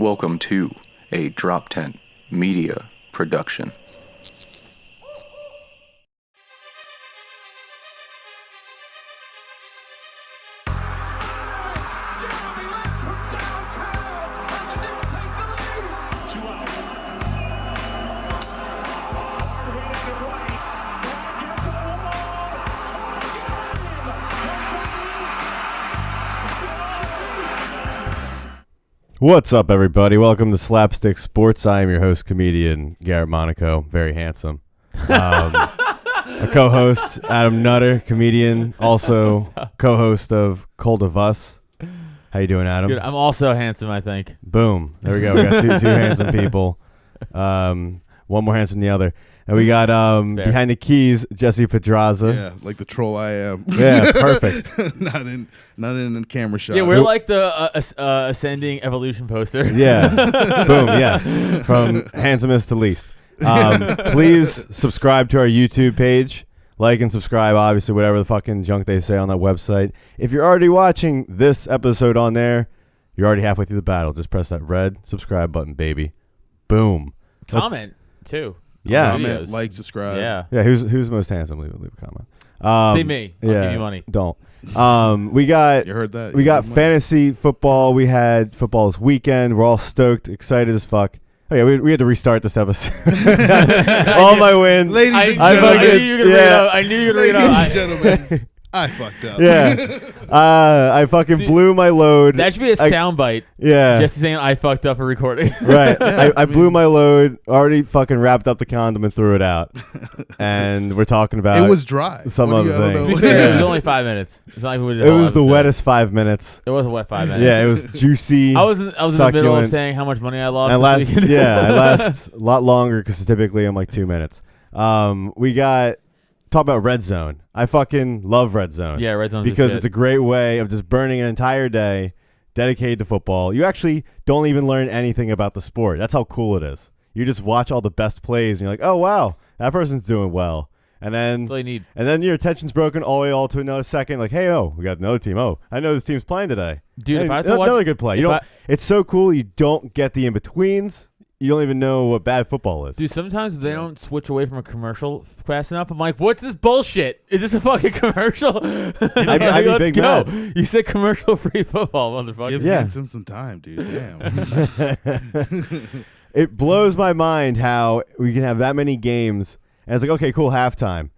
Welcome to a DropTent Media Production. What's up, everybody? Welcome to Slapstick Sports. I am your host, comedian Garrett Monaco, very handsome. A co-host, Adam Nutter, comedian, also co-host of Cold of Us. How you doing, Adam? Good. I'm also handsome, I think. Boom. There we go. We got two handsome people. One more handsome than the other. And we got behind the keys, Jesse Pedraza. Yeah, like the troll I am. Yeah, perfect. not in the camera shot. Yeah, we're like the ascending evolution poster. Yeah. Boom. Yes. From handsomest to least. Please subscribe to our YouTube page. Like and subscribe, obviously, whatever the fucking junk they say on that website. If you're already watching this episode on there, you're already halfway through the battle. Just press that red subscribe button, baby. Boom. Comment, too. Yeah. Comment, like, subscribe. Yeah. Yeah, who's most handsome? Leave a comment. See me. I'll give you money. Don't. We got You heard that? we You got heard fantasy football. We had football this weekend. We're all stoked, excited as fuck. Oh yeah, we had to restart this episode. All my wins. Ladies and I gentlemen. knew you were going to read it out. I knew you were going to read it Ladies and out. gentlemen, I fucked up. Yeah. I fucking blew my load. That should be a soundbite. Yeah. Jesse saying I fucked up a recording. Right. I blew my load, already fucking wrapped up the condom and threw it out. And we're talking about It was dry. some What do other you- I don't thing. To know. be fair, it was Yeah. only 5 minutes. It's not like we did It was the wettest 5 minutes. It was a wet 5 minutes. Yeah, it was juicy. I was in the middle of succulent. saying how much money I lost. I this last, weekend. yeah, I last a lot longer because typically I'm like 2 minutes. We got talk about Redzone. I fucking love Redzone. Yeah, Redzone's because it's a great way of just burning an entire day dedicated to football. You actually don't even learn anything about the sport. That's how cool it is. You just watch all the best plays and you're like, oh wow, that person's doing well. And then That's all you need. and then your attention's broken all the way to another second. Like, hey, we got another team. Oh, I know this team's playing today. Dude, Hey, if I had to watch... another good play. You don't. It's so cool. You don't get the in-betweens. You don't even know what bad football is. Dude, sometimes they don't switch away from a commercial fast enough. I'm like, what's this bullshit? Is this a fucking commercial? I'd be Let's big go. mad. You said commercial-free football, motherfucker. Give Yeah. Handsome some time, dude. Damn. It blows my mind how we can have that many games, and it's like, okay, cool, halftime.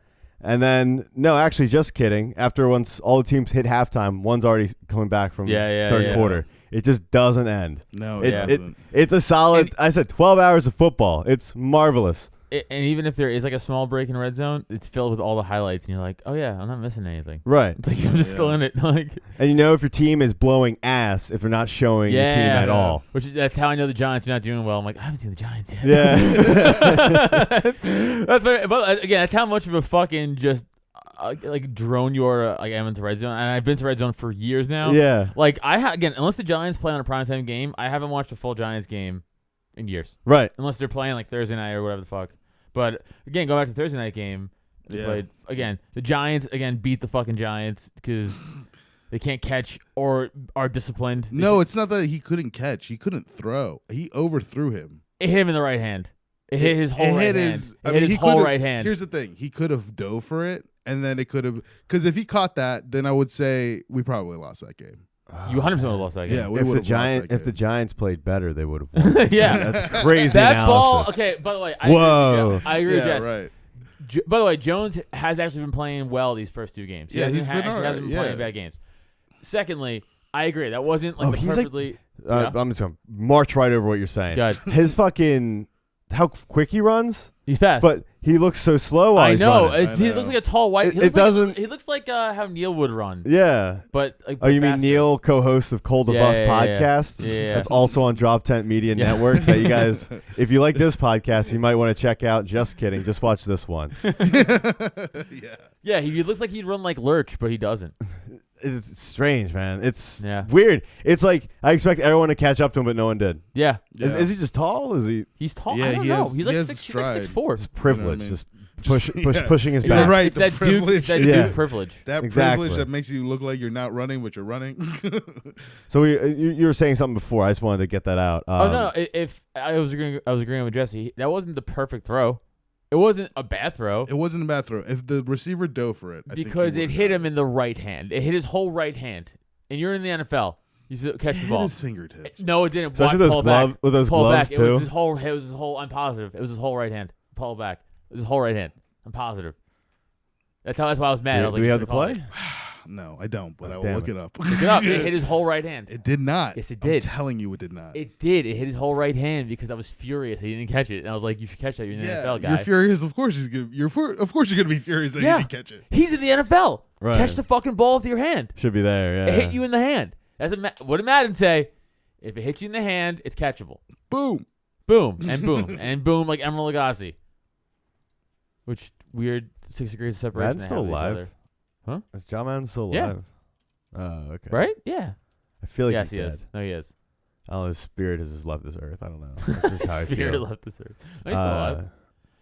And then, no, actually, just kidding. After once all the teams hit halftime, one's already coming back from third quarter. It just doesn't end. No, It doesn't. it's a solid, I said 12 hours of football. It's marvelous. And even if there is like a small break in red zone, it's filled with all the highlights, and you're like, oh yeah, I'm not missing anything. Right. It's like I'm just still in it. Like, And you know if your team is blowing ass if they're not showing your team at all. That's how I know the Giants are not doing well. I'm like, I haven't seen the Giants yet. Yeah. But again, that's how much of a fucking just like drone you are. Like I'm into red zone, and I've been to red zone for years now. Yeah. Like again, unless the Giants play on a primetime game, I haven't watched a full Giants game in years. Right. Unless they're playing like Thursday night or whatever the fuck. But again, go back to the Thursday night game. They played again. The Giants again beat the fucking Giants because they can't catch or are disciplined. No, it's not that he couldn't catch. He couldn't throw. He overthrew him. It hit him in the right hand. It hit his whole It right hit hand. his. It hit his whole right hand. Here's the thing. He could have dove for it, and then it could have. Because if he caught that, then I would say we probably lost that game. You 100% would have lost that game. Yeah, we If would the have lost that if the game. Giants played better, they would have won. Yeah. That's crazy That analysis. ball. Okay, by the way, Whoa. I agree with Yeah, Jess. right. By the way, Jones has actually been playing well these first two games. Yeah, he's been actually alright, hasn't been playing bad games. Secondly, I agree. That wasn't like the he's perfectly. I'm just going to march right over what you're saying. Good. His fucking, how quick he runs, He's fast. but he looks so slow while I he's know. running. He looks like a tall white. It doesn't- He looks like how Neil would run. Yeah. But like, Oh, you mean faster. Neil, co-host of Cold of Yeah, Us yeah, yeah. podcast? Yeah. That's also on DropTent Media Yeah. Network. That you guys, if you like this podcast, you might want to check out. Just kidding. Just watch this one. Yeah. Yeah, he looks like he'd run like Lurch, but he doesn't. It's strange, man. It's Yeah. weird. It's like I expect everyone to catch up to him, but no one did. Yeah, Yeah. Is he just tall? Is he? he's tall. Yeah, I don't he know. has- He's he like has 6'4". stride. It's privilege. mean? Just pushing his You're back. right. It's the that Duke, privilege. Duke privilege. That Exactly. privilege that makes you look like you're not running, but you're running. So you were saying something before. I just wanted to get that out. Oh no! If I was agreeing with Jesse, that wasn't the perfect throw. It wasn't a bad throw. It wasn't a bad throw. If the receiver dove for it, I because think it hit him in the right hand. It hit his whole right hand. And you're in the NFL. You catch the ball. Hit his fingertips. No, it didn't. Especially with those Pull gloves back. too. It was his whole. I'm positive. It was his whole right hand. Pull back. It was his whole right hand. I'm positive. That's why I was mad. I was Do like, we have the play? No, I don't, but I will damn look it up. Look it up. It hit his whole right hand. It did not. Yes, it did. I'm telling you, it did not. It did. It hit his whole right hand because I was furious he didn't catch it. And I was like, you should catch that. You're an NFL guy. You're furious. Of course, of course, you're gonna be furious that you didn't catch it. He's in the NFL. Right. Catch the fucking ball with your hand. Should be there. Yeah. It hit you in the hand. What did Madden say? If it hits you in the hand, it's catchable. Boom. Boom. And boom. And boom like Emerald Lagasse. Which weird 6 degrees of separation. Madden's still they have with each alive. other. Huh? Is John Madden still Yeah. alive? Oh, okay. Right? Yeah. I feel like yes, he's he dead. is. No, he is. Oh, his spirit has just left this earth. I don't know. That's just how I Spirit feel. left this earth. No, he's still alive.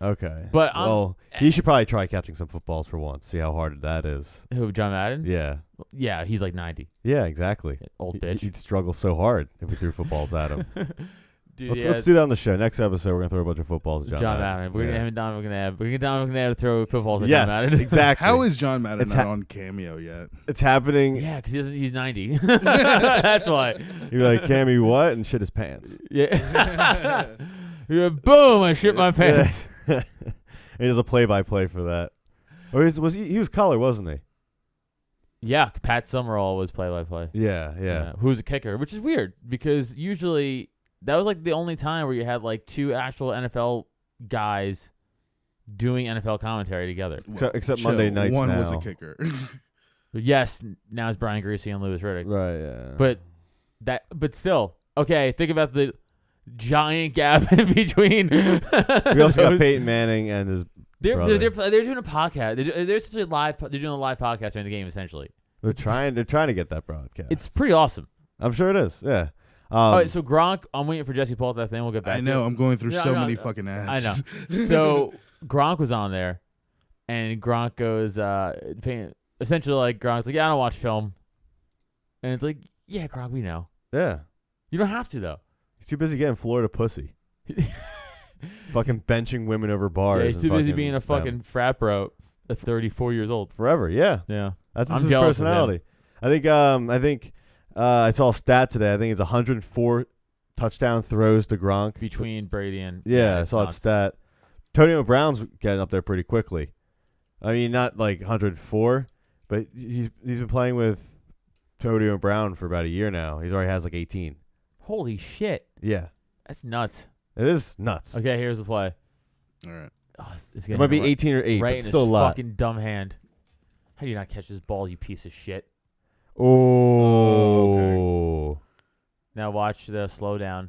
Okay. But, well, he should probably try catching some footballs for once. See how hard that is. Who, John Madden? Yeah. Yeah, he's like 90. Yeah, exactly. Old bitch. He'd struggle so hard if we threw footballs at him. Dude, Let's do that on the show. Next episode, we're gonna throw a bunch of footballs at John Madden. We're gonna have We're gonna throw footballs at John Madden. Exactly. How is John Madden not on Cameo yet? It's happening. Yeah, because he's 90. That's why. You're like, Cammy, what? And shit his pants. Yeah. You're boom! I shit my pants. He does a play-by-play for that. Or he was color, wasn't he? Yeah, Pat Summerall was play-by-play. Yeah. Who's a kicker, which is weird because usually that was like the only time where you had like two actual NFL guys doing NFL commentary together. Except Monday nights One now. was a kicker. But yes, now it's Brian Greasy and Louis Riddick. Right, yeah. But still, okay, think about the giant gap in between. We also got Peyton Manning and his brother. They're doing a podcast. They're essentially live. They're doing a live podcast during the game. Essentially, They're trying to get that broadcast. it's pretty awesome. I'm sure it is. Yeah. All right, so Gronk. I'm waiting for Jesse Paul that thing. We'll get back. I know. I'm going through No, many fucking ads. I know. So Gronk was on there, and Gronk goes, essentially like Gronk's like, yeah, I don't watch film, and it's like, yeah, Gronk, we know. Yeah. You don't have to though. He's too busy getting Florida pussy. Fucking benching women over bars. Yeah, he's and too busy fucking being a fucking frat bro at 34 years old. forever. Yeah. Yeah. That's I'm his jealous of him. personality. I think I saw a stat today. I think it's 104 touchdown throws to Gronk Between Brady and Yeah, I it's saw that nuts. stat. Antonio Brown's getting up there pretty quickly. I mean, not like 104, but he's been playing with Antonio Brown for about a year now. He already has like 18. Holy shit. Yeah, That's nuts. it is nuts. Okay, here's the play. All right. Oh, it's It might be 18 or 8, right but in still a his lot. fucking dumb hand. How do you not catch this ball, you piece of shit? Oh, Now watch the slowdown.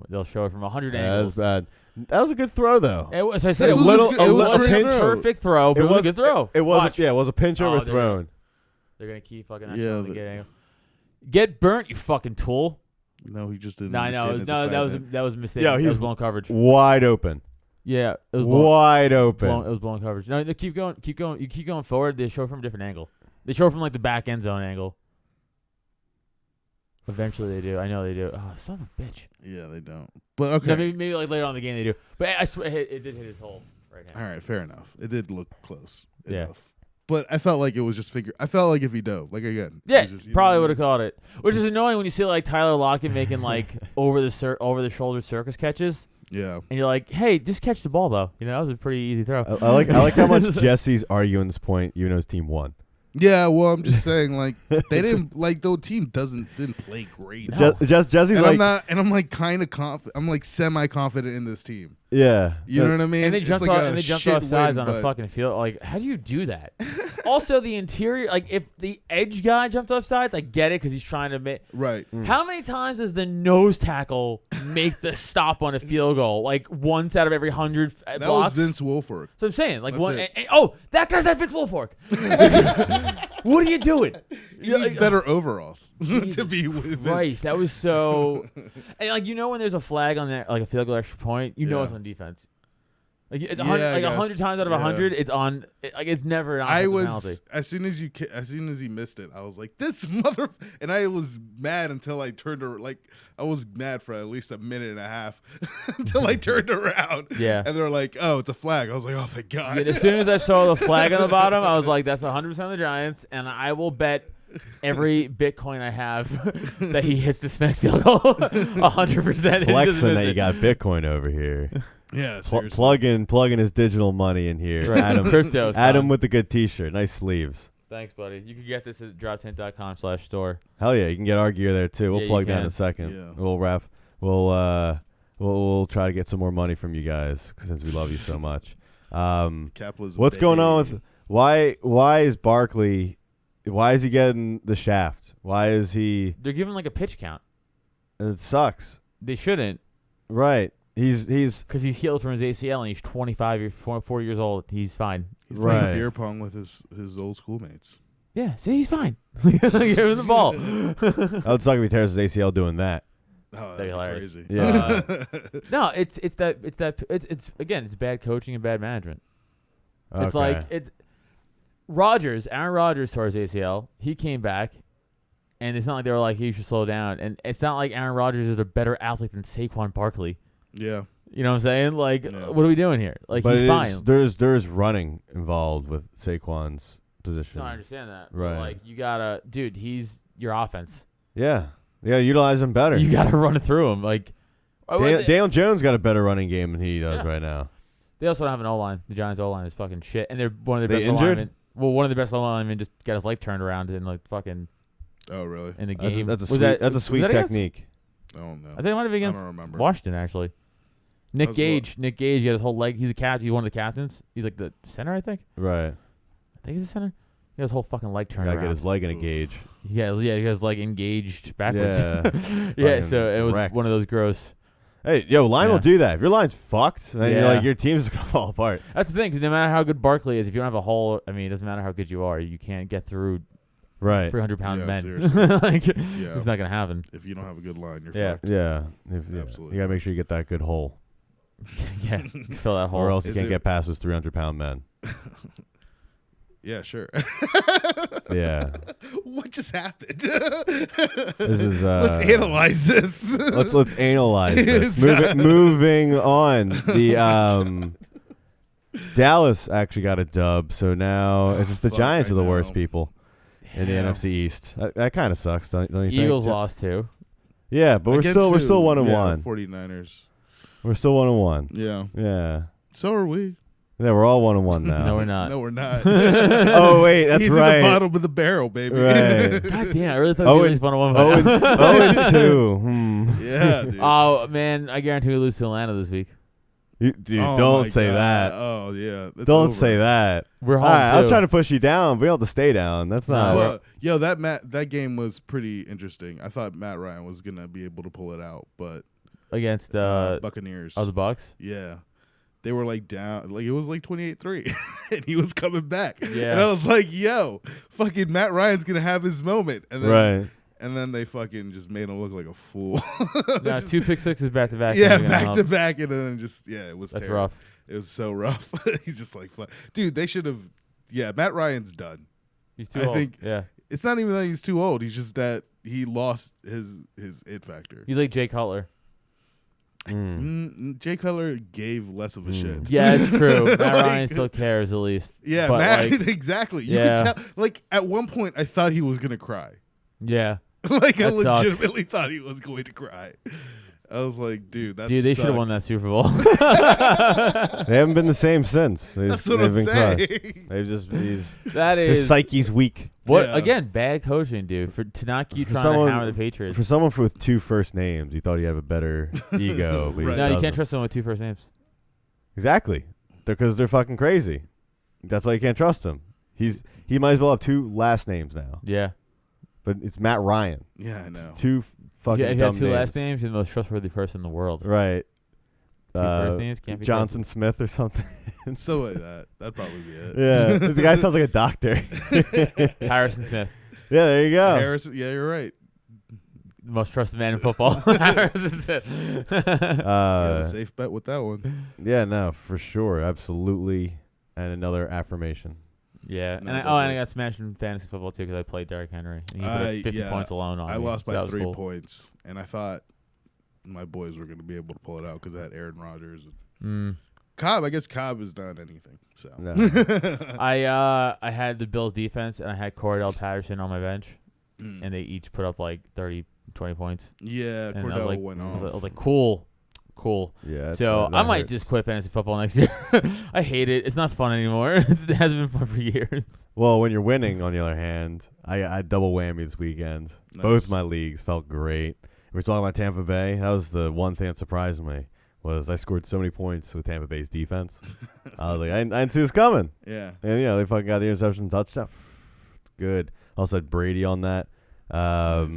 They'll show it from 100 that's angles. bad. That was a good throw though. It was, I said, It it was was good- it was a pretty good. perfect throw, but it was a good throw. It was. Watch. Yeah, it was a pinch Oh, overthrown. They're going to keep fucking Yeah, get burnt, you fucking tool. No, he just didn't. No, I know. understand it's a No, side that was net. that was a mistake. Yeah, That he was was blown coverage. Wide open. Yeah, it was blown. Wide open. It was blown coverage. No, keep going. You keep going forward. They show from a different angle. They show from like the back end zone angle. Eventually they do. I know they do. Oh, son of a bitch. Yeah, they don't. But okay. No, maybe like later on in the game they do. But I swear it did hit his hole right hand. All right, fair enough. It did look close. Yeah. Enough. But I felt like it was just I felt like if he dove, like again. Yeah, it was just, probably would have caught it. Which is annoying when you see like Tyler Lockett making like over the shoulder circus catches, Yeah. and you're like, hey, just catch the ball though. You know, that was a pretty easy throw. I like how much Jesse's arguing this point, even though his team won. Yeah, well, I'm just saying, like they didn't like the team didn't play great. No. Jesse's And like, I'm like kind of confident. I'm like semi confident in this team. yeah, You know what I mean? And they It's jumped like off, a and they jumped shit off sides win, on a but- fucking field. Like, how do you do that? Also, the interior, like, if the edge guy jumped off sides, I get it because he's trying to make. Right. How many times does the nose tackle make the stop on a field goal? Like once out of every 100 That blocks. was Vince Wilfork. So I'm saying, like, That's one. it. Oh, that guy's not Vince Wilfork. What are you doing? He needs better overalls to be with Vince. Right, that was so. And like, you know, when there's a flag on there, like a field goal extra point, you know Yeah. it's on defense. Like I 100 guess. times out of 100, it's on. It's never an offensive penalty. As soon as he missed it, I was like, this mother, and I was mad until I turned I was mad for at least a minute and a half until I turned around. Yeah. And they're like, oh, it's a flag. I was like, oh, thank God. Yeah, as soon as I saw the flag on the bottom, I was like, that's 100% of the Giants, and I will bet every Bitcoin I have that he hits this next field goal 100%. Flexing that you got Bitcoin over here. Yeah, Plugging his digital money in here. Right. Adam, Crypto. Adam with the good T-shirt, nice sleeves. Thanks, buddy. You can get this at droptent.com/store. Hell yeah, you can get our gear there too. We'll Yeah, plug you that in can. a second. Yeah. We'll wrap. We'll try to get some more money from you guys since we love you so much. Capitalism. What's going on baby. with why is Barkley? Why is he getting the shaft? Why is he? They're giving like a pitch count. It sucks. They shouldn't, Right. He's because he's healed from his ACL and he's 24 years old. He's fine. He's playing right. beer pong with his old schoolmates. Yeah, see, he's fine. Give him the ball. That would suck if he tears his ACL doing that. Oh, That'd that'd be be hilarious. crazy. Yeah. No, it's again, it's bad coaching and bad management. It's like Aaron Rodgers tore his ACL. He came back, and it's not like they were like, "He should slow down." And it's not like Aaron Rodgers is a better athlete than Saquon Barkley. Yeah. You know what I'm saying? Like, Yeah. what are we doing here? Like, but he's fine. there's running involved with Saquon's position. No, I understand that. Right. But like, you gotta, dude. He's your offense. Yeah. Utilize him better. You gotta run it through him. Like, Daniel Jones got a better running game than he does Yeah. right now. they also don't have an O line. The Giants O line is fucking shit, and they're one of their They best injured? linemen. Well, one of the best linemen just got his life turned around in like fucking Oh, really? in the game. That's a Was sweet. that- That's a was sweet that against- technique. I don't know. I think it might have been I against don't remember. Washington actually. Nick That was Gage. Nick Gage. He got his whole leg. He's a captain. He's one of the captains. He's like the center, I think. Right. I think he's the center. He got his whole fucking leg turned Gotta around. get his leg in a gauge. Yeah, he got his leg engaged backwards. Yeah. Yeah, Fucking so it was wrecked. one of those gross. Hey, line Yeah. will do that. If your line's fucked, then you're Yeah. like your team's just gonna fall apart. That's the thing, 'cause no matter how good Barkley is, if you don't have a hole, I mean, it doesn't matter how good you are, you can't get through Right. 300-pound Yeah, men. seriously. Like, Yeah. it's not gonna happen. If you don't have a good line, you're Yeah. fucked. Yeah. Absolutely. You gotta make sure you get that good hole, Yeah, fill that hole. or else you Is can't it- get past those 300-pound men. Yeah, sure. Yeah. What just happened? This is. Let's analyze this. Let's analyze this. It's- Moving on. The Dallas actually got a dub, so now it's just the Fuck, Giants I are the worst know. people in the Yeah. NFC East. That kind of sucks, don't you think? Eagles lost too. Yeah, but we're Against still who? 1-1. 49ers. We're still 1-1. Yeah. Yeah. So are we. Yeah, we're all 1-1 now. No, we're not. No, we're not. Oh wait, that's He's right. in the bottom of the barrel, baby. Right. God damn, I really thought Oh, we were and- 1-1. 0-2. Yeah, dude. Oh man, I guarantee we lose to Atlanta this week. Dude, Oh, don't my say God. that. Oh, yeah. It's Don't over. say that. We're home All right, I was too. trying to push you down, but you don't have to stay down. That's not. No. Well, yo, that game was pretty interesting. I thought Matt Ryan was going to be able to pull it out, but against Buccaneers. the Bucks. Yeah. They were like down, like it was like 28-3, and he was coming back. Yeah. And I was like, yo, fucking Matt Ryan's going to have his moment. And then, Right. And then they fucking just made him look like a fool. No, 2 pick sixes back to back. Yeah, isn't gonna back help. to back. And then just, it was That's terrible. rough. It was so rough. He's just like, fuck. Dude, they should have, Matt Ryan's done. He's too I old. think- Yeah, It's not even that he's too old. He's just that he lost his it factor. he's like Jay Cutler. Jay Cutler gave less of a shit. Yeah, it's true. Matt Like- Ryan still cares at least. Yeah, but Matt, like, exactly. You Yeah. could tell. Like, at one point, I thought he was going to cry. yeah, Like, I That sucks. legitimately thought he was going to cry. I was like, dude, that dude, they should have won that sucks. Super Bowl. They haven't been the same since. That's what I'm been crushed. saying. They've just That his is psyche's weak. what Yeah. again? Bad coaching, dude. To not keep For trying someone- to hammer the Patriots. For someone with 2 first names, you thought he'd have a better ego. But he Right. No, you doesn't. can't trust someone with 2 first names. Exactly, because they're fucking crazy. That's why you can't trust him. He might as well have 2 last names now. Yeah, But it's Matt Ryan. Yeah, I know. 2 fucking if you dumb have 2 names. last names, you're the most trustworthy person in the world. Right. 2 first names can't be Johnson Smith or something. So like that. That'd probably be it. Yeah, the guy sounds like a doctor. trusted. Harrison Smith. Yeah, there you go. Harris, yeah, you're right. most trusted man in football. That's it. Yeah, safe bet with that one. Yeah, no, for sure, absolutely, and another affirmation. Yeah, No, and I got smashed in fantasy football too because I played Derrick Henry. And he put up 50 points alone on I me, lost so by that was 3 cool. points, and I thought my boys were going to be able to pull it out because I had Aaron Rodgers. Cobb, I guess Cobb has done anything. So No. I had the Bills defense and I had Cordell Patterson on my bench, and they each put up like 30, 20 points. Yeah, And Cordell went off. I was like, cool. Yeah. So that I might hurts. just quit fantasy football next year. I hate it. It's not fun anymore. It hasn't been fun for years. Well, when you're winning, on the other hand, I double whammy this weekend. Nice. Both my leagues felt great. We were talking about Tampa Bay. That was the one thing that surprised me. Was I scored so many points with Tampa Bay's defense. I was like, I didn't see this coming. Yeah. And, they fucking got the interception touchdown. It's good. Also had Brady on that. Nice.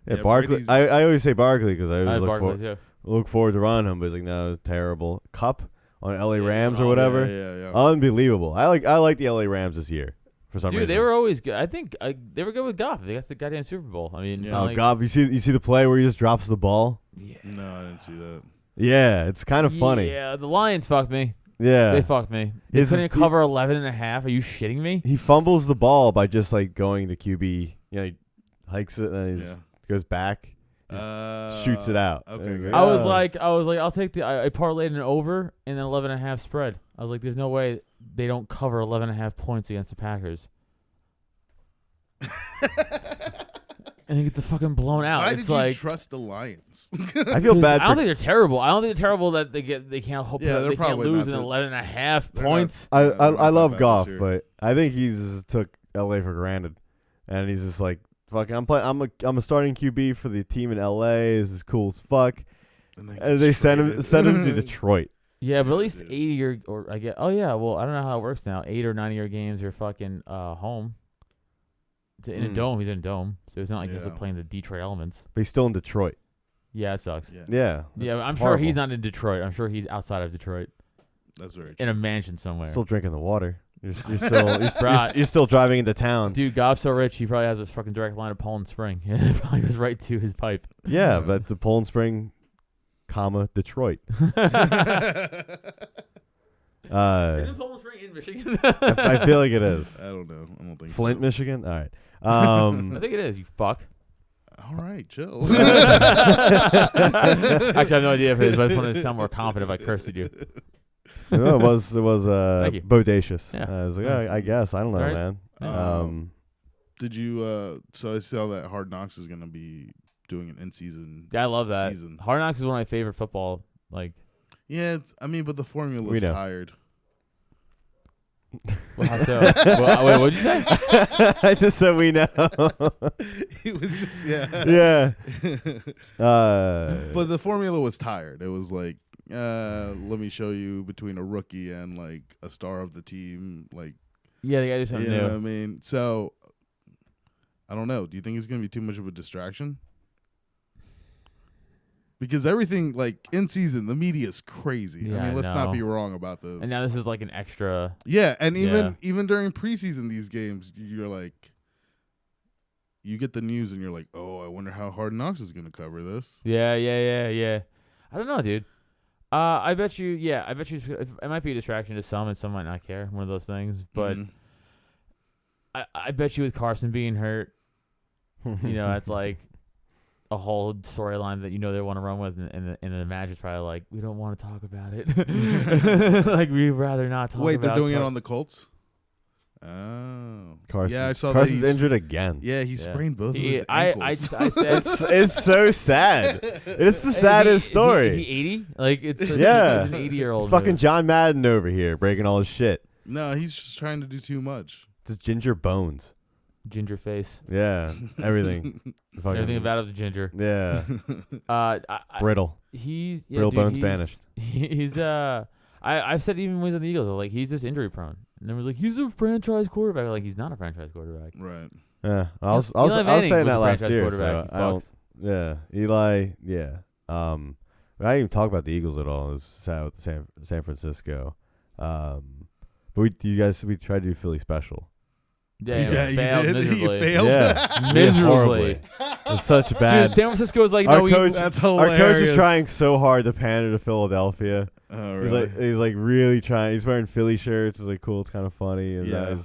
Yeah, Yeah, Barkley. Brady's- I always say Barkley because I I always had look, Barkley too. look forward to running him, but he's like, no, it's terrible. Cup on LA Yeah, Rams or oh, whatever. Yeah. Unbelievable. I like the LA Rams this year for some reason. Dude, they were always good. I think they were good with Goff. They got the goddamn Super Bowl. I mean, Yeah. it's not Oh, like, Goff, you see the play where he just drops the ball? Yeah. No, I didn't see that. Yeah, it's kind of funny. Yeah, the Lions fucked me. Yeah. They fucked me. They His- couldn't cover 11.5. Are you shitting me? He fumbles the ball by just like going to QB. He hikes it and then he Yeah. goes back, shoots it out. Okay, And it's good. I was oh. like, I'll take the. I parlayed an over and then 11.5 spread. I was like, there's no way they don't cover 11.5 points against the Packers. And they get the fucking blown out. Why It's did like you trust the Lions? I feel bad I don't for. think they're terrible. I don't think they're terrible that they can't hope Yeah, that they're they can't probably lose not in the- 11.5 they're points. I Yeah, they're not love that bad Goff, this year. but I think he's took LA for granted, and he's just like, fuck. I'm a starting QB for the team in LA. This is cool as fuck. And They send him to Detroit. Yeah, but at least Dude. 80 or I get. Oh yeah, well I don't know how it works now. 8 or 9 year games are fucking home. In a dome, he's in a dome, so it's not like he's Yeah. playing the Detroit Elements. But he's still in Detroit. Yeah, it sucks. Yeah, Yeah, it's I'm sure horrible. he's not in Detroit. I'm sure he's outside of Detroit that's very true. in a mansion somewhere. Still drinking the water. You're still Right. you're still driving into town. Dude, Goff's so rich, he probably has a fucking direct line of Poland Spring. It probably goes right to his pipe. Yeah, but the Poland Spring, Detroit. Isn't Poland Spring in Michigan? I feel like it is. I don't know. I don't think Flint, so. Michigan. All right. I think it is. You fuck. All right, chill. Actually, I have no idea if it is, but I just wanted to sound more confident if I cursed at you. No, it was Thank you. bodacious. Yeah. I was like, I guess I don't know, All right. man. Did you? So I saw that Hard Knocks is gonna be doing an in-season. Yeah, I love that. Season. Hard Knocks is one of my favorite football. Like, Yeah, but the We formula's know. tired. well, how so? Wait, what'd you say? I just said we know. It was just Yeah. But the formula was tired. It was like, let me show you between a rookie and like a star of the team. Like, Yeah, they gotta do something you know what I new. mean? So, I don't know. Do you think it's gonna be too much of a distraction? Because everything, like, in season, the media is crazy. Yeah, I mean, let's I not know. be wrong about this. And now this is like an extra. Yeah, and Yeah. even during preseason, these games, you're like, you get the news and you're like, oh, I wonder how Hard Knocks is going to cover this. Yeah. I don't know, dude. I bet you. Yeah, I bet you. It might be a distraction to some, and some might not care. One of those things. But Mhm. I bet you with Carson being hurt, that's like a whole storyline that they want to run with, and the match is probably like, we don't want to talk about it. Like, we'd rather not talk. Wait, about they're doing it Car- on the Colts? Oh. Carson's, Yeah, I saw Carson's that. injured again. Yeah, he Yeah. sprained both of He- his I ankles. said. It's so sad. It's the Is saddest he- story. Is he 80? Like, it's Yeah. he's an 80-year-old. It's fucking John Madden over here breaking all his shit. No, he's just trying to do too much. It's ginger bones. ginger face. Yeah, everything. Fucking- Everything about it was ginger. Yeah, Brittle. brittle. He's Brittle dude, bones he's, banished. He's I've said even when he's on the Eagles, I was like, he's just injury prone. And then was like, he's a franchise quarterback. Like, he's not a franchise quarterback. Right. Yeah, I was Eli Manning saying was that a last franchise year. quarterback, So he I don't. fucks. Yeah, Eli. Yeah. I didn't even talk about the Eagles at all. It was sad with San Francisco. But we tried to do Philly special. Yeah, Yeah, he you failed did. miserably. You failed. Yeah, Miserably. horribly. It's such bad. Dude, San Francisco was like, Our no, coach- That's Our hilarious. coach is trying so hard to pander to Philadelphia. Oh, really? He's like really trying. He's wearing Philly shirts. It's like cool. It's kind of funny. And Yeah.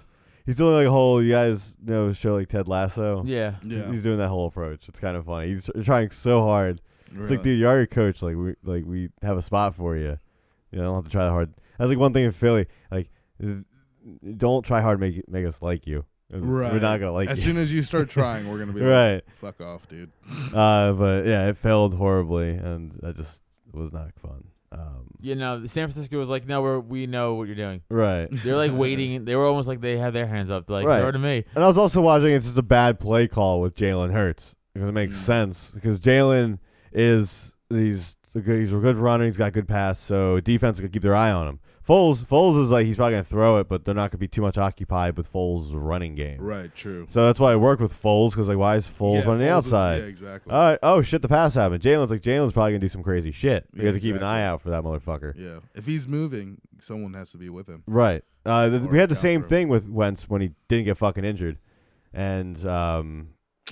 he's doing like a whole. You guys know a show like Ted Lasso. yeah. Yeah. He's doing that whole approach. It's kind of funny. He's trying so hard. It's like, dude, you are your coach. Like we have a spot for you. You don't have to try that hard. That's like one thing in Philly. Like, don't try hard to make us like you. Right. We're not gonna like As you. soon as you start trying, we're gonna be Right. like, fuck off, dude. But yeah, it failed horribly, and that just was not fun. You know, San Francisco was like, no, we know what you're doing. Right. They're like waiting. They were almost like they had their hands up. Like, Right. throw to me. And I was also watching. It's just a bad play call with Jalen Hurts because it makes sense because Jalen he's a good runner. He's got good pass, so defense could keep their eye on him. Foles is like he's probably gonna throw it, but they're not gonna be too much occupied with Foles' running game. Right. True. So that's why I work with Foles because like why is Foles running the Foles outside? yeah, exactly. All right. Oh shit, the pass happened. Jalen's probably gonna do some crazy shit. You Yeah, have to keep an exactly. eye out for that motherfucker. Yeah. If he's moving, someone has to be with him. Right. We had the same account for him. thing with Wentz when he didn't get fucking injured, and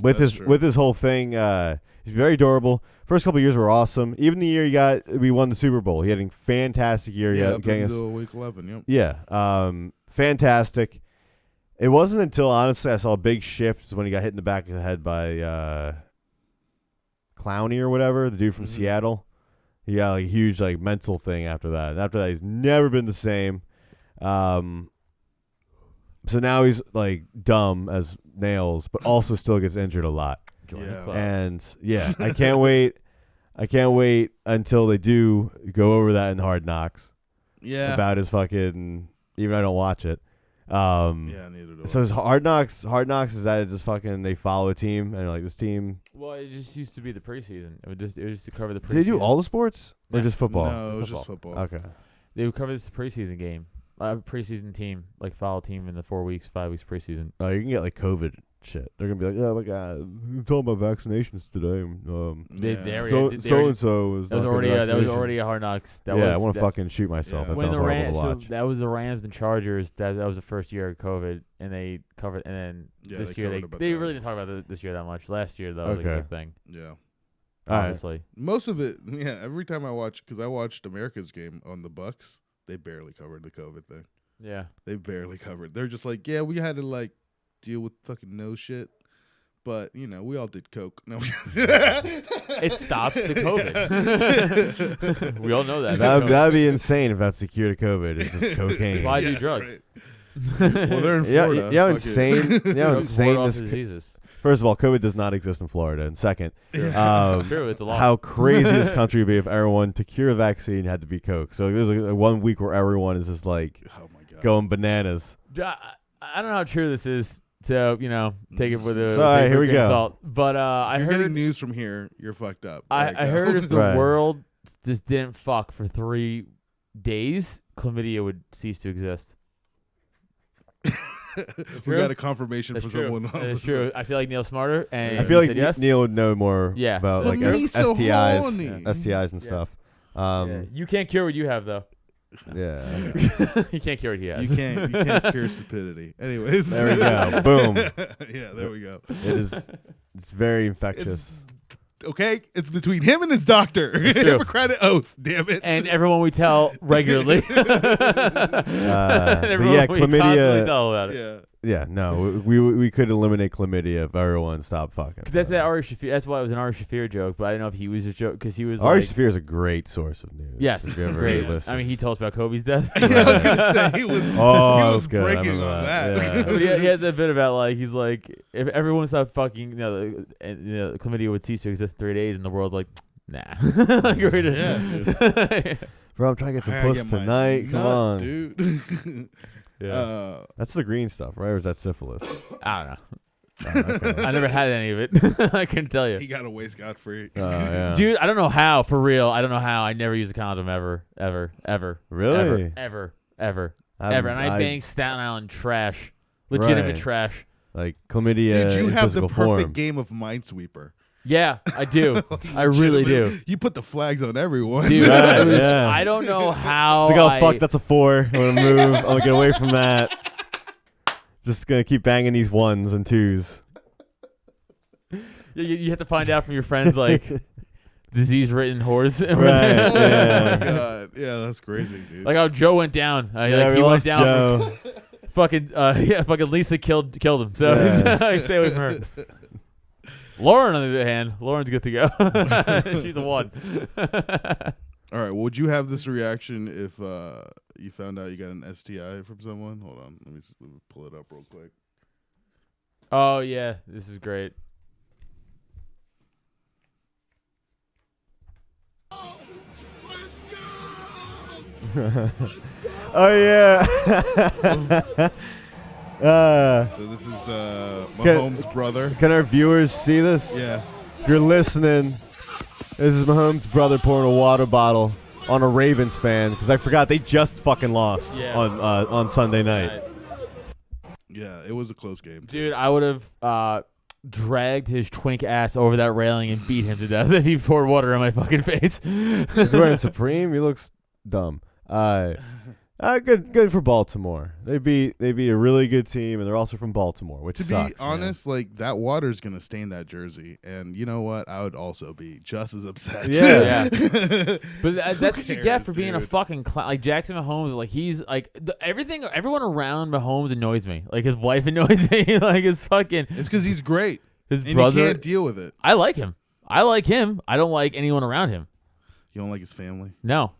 with That's true. his whole thing, he's very durable. First couple of years were awesome. Even the year we won the Super Bowl. He had a fantastic year. Yeah. Up getting us. until week 11. Yep. Yeah. Fantastic. It wasn't until honestly I saw a big shift when he got hit in the back of the head by Clowney or whatever, the dude from Seattle. He got like a huge like mental thing after that. And after that, he's never been the same. So now he's like dumb as nails, but also still gets injured a lot. Join the Yeah. club. And yeah, I can't wait. I can't wait until they do go over that in Hard Knocks Yeah. about his fucking. Even I don't watch it. Yeah. Neither do I. So his Hard Knocks is that it just fucking they follow a team and like this team. Well, it just used to be the preseason. It was just to cover the preseason. Do they do all the sports or Yeah. just football? No, it was just football. Okay. They would cover this preseason game. Preseason team, like follow team in the 4 weeks, 5 weeks preseason. Oh, you can get like COVID shit. They're gonna be like, oh my god, we're talking about vaccinations today. So and so was That was not already getting that was vaccinations. already a Hard Knocks. That Yeah, was, I want to that- fucking shoot myself. Yeah. That when sounds the horrible Rams. to So watch. that was the Rams and Chargers. That was the first year of COVID, and they covered. And then Yeah, this they year covered about they that. really didn't talk about this year that much. Last year though, was like a Okay. big thing. Yeah. All right. Obviously, Most of it, yeah. Every time I watch, because I watched America's game on the Bucks, they barely covered the COVID thing. yeah. They barely covered. They're just like, yeah, we had to like deal with fucking nose shit, but you know, we all did coke. No, It stopped the COVID. We all know that. That'd be insane if that's the cure to COVID. It's just cocaine. Why do drugs? right. Well, they're in Yeah, Florida. yeah, fuck insane. it. Yeah, Drugs insane. ward off This, diseases. first of all, COVID does not exist in Florida. And second, True, it's a lot. how crazy this country would be if everyone to cure a vaccine had to be coke. So there's like 1 week where everyone is just like Oh my god. going bananas. I don't know how true this is. To take it with a So, all right, take it here with we a grain of go. salt. But If I you're heard getting news from here, you're fucked up. I There you heard go. if the Right. world just didn't fuck for 3 days, chlamydia would cease to exist. we true? got a confirmation That's for true. someone. That's true. I feel like Neil's smarter, and I feel he like said yes. Neil would know more Yeah. about So like me so STIs, horny. STIs and Yeah. stuff. Yeah. You can't cure what you have, though. Yeah. You can't cure what he has. You can't cure stupidity. Anyways, There we go. Boom. Yeah, there we go. It is. It's very infectious. Okay, it's between him and his doctor. Hippocratic oath. Damn it. And everyone we tell regularly. But Everyone yeah, we constantly chlamydia. tell about it. yeah. Yeah, no, we could eliminate chlamydia if everyone stopped fucking. 'Cause that's that Ari Shaffir. That's why it was an Ari Shaffir joke, but I didn't know if he was a joke because he was Ari like, Shaffir is a great source of news. yes, if you ever great. read this. I mean, he told us about Kobe's death. I was gonna say he was. Oh, he that was was good. I breaking remember on that. that. Yeah. But he has that bit about like he's like if everyone stopped fucking, chlamydia would cease to exist in 3 days, and the world's like, nah. Like, we're Yeah, Bro, I'm trying to get some I gotta puss get my tonight. Come nut, on. dude. yeah. That's the green stuff, right? Or is that syphilis? I don't know. Oh, okay. I never had any of it. I couldn't tell you. He got away scot free. Oh, yeah. Dude, I don't know how, for real. I don't know how. I never used a condom ever. Really? Ever. I've- And I banged Staten Island trash. Legitimate Right. trash. Like chlamydia. Did you in have the physical perfect form. game of Minesweeper? Yeah, I do. I really do. You put the flags on everyone. Dude, Right, it was, yeah. I don't know how. It's like, oh, I- fuck, that's a 4. I'm going to move. I'm going to get away from that. Just going to keep banging these 1s and 2s. You have to find out from your friends like disease-ridden horse. Right. Oh Yeah. my god. Yeah, that's crazy, dude. Like how Joe went down. Yeah, we he went lost down. Joe. Fucking fucking Lisa killed him. So Yeah. stay away from her. Lauren, on the other hand, Lauren's good to go. She's a 1. All right. Would you have this reaction if you found out you got an STI from someone? Hold on. Let me pull it up real quick. Oh yeah, this is great. Oh yeah. So this is Mahomes' brother. Can our viewers see this? Yeah. If you're listening, this is Mahomes' brother pouring a water bottle on a Ravens fan because I forgot they just fucking lost on Sunday night. Yeah, it was a close game. Dude, I would have dragged his twink ass over that railing and beat him to death if he poured water on my fucking face. He's wearing Supreme. He looks dumb. Good for Baltimore. They beat a really good team, and they're also from Baltimore, which sucks. To be honest, like that water's gonna stain that jersey, and you know what? I would also be just as upset. Yeah. But that's what you get for being a dude? fucking clown. Like Jackson Mahomes, like he's like everyone around Mahomes annoys me. Like his wife annoys me. Like his fucking. It's because he's great. His and brother. you can't deal with it. I like him. I don't like anyone around him. You don't like his family? No.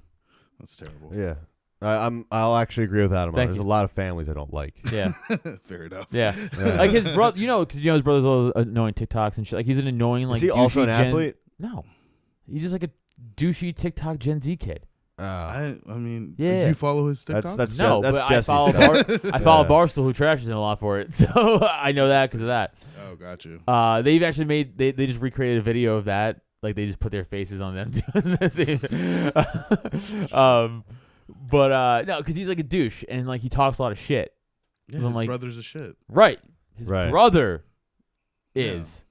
That's terrible. Yeah. I'll actually agree with Adam. Thank There's you. a lot of families I don't like. Yeah. Fair enough. Yeah. Like his brother, because his brother's all annoying TikToks and shit. Like he's an annoying like. Is he also an douchey athlete? No, he's just like a douchey TikTok Gen Z kid. I mean, Yeah. you follow his TikTok? That's No, that's but Jesse's I follow stuff. I follow Barstool, who trashes him a lot for it, so I know that because of that. Oh, got you. They've actually made they just recreated a video of that. Like they just put their faces on them doing this. But no, because he's like a douche and like he talks a lot of shit. Yeah, I'm his like, brother's a shit. Right. His Right. brother is.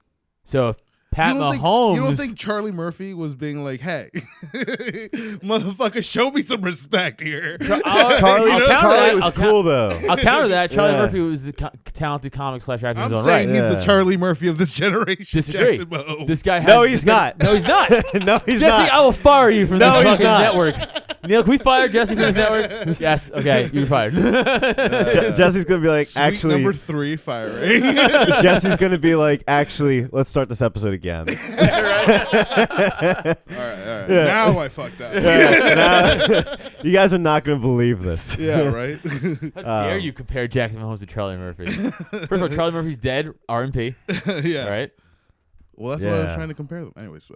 So if Pat Mahomes. You don't think Charlie Murphy was being like, hey, motherfucker, show me some respect here? Charlie was cool, though. I'll counter that. Charlie Yeah. Murphy was a talented comic / actor in I'm his own saying right. he's Yeah. the Charlie Murphy of this generation. Disagree. Jackson Mahomes. This guy has, No, he's not. No, he's not. No, he's Jesse, not. I will fire you from No, this he's fucking not. network. Neil, can we fire Jesse from this network? Yes. Okay, you're fired. Jesse's gonna be like, Sweet actually, number 3 firing. Jesse's gonna be like, actually, let's start this episode again. all right. Yeah. Now I fucked up. You guys are not gonna believe this. Yeah, right? How dare you compare Jackson Mahomes to Charlie Murphy? First of all, Charlie Murphy's dead. R.I.P. Yeah. All right. Well, that's why I was Yeah. trying to compare them. Anyway, so.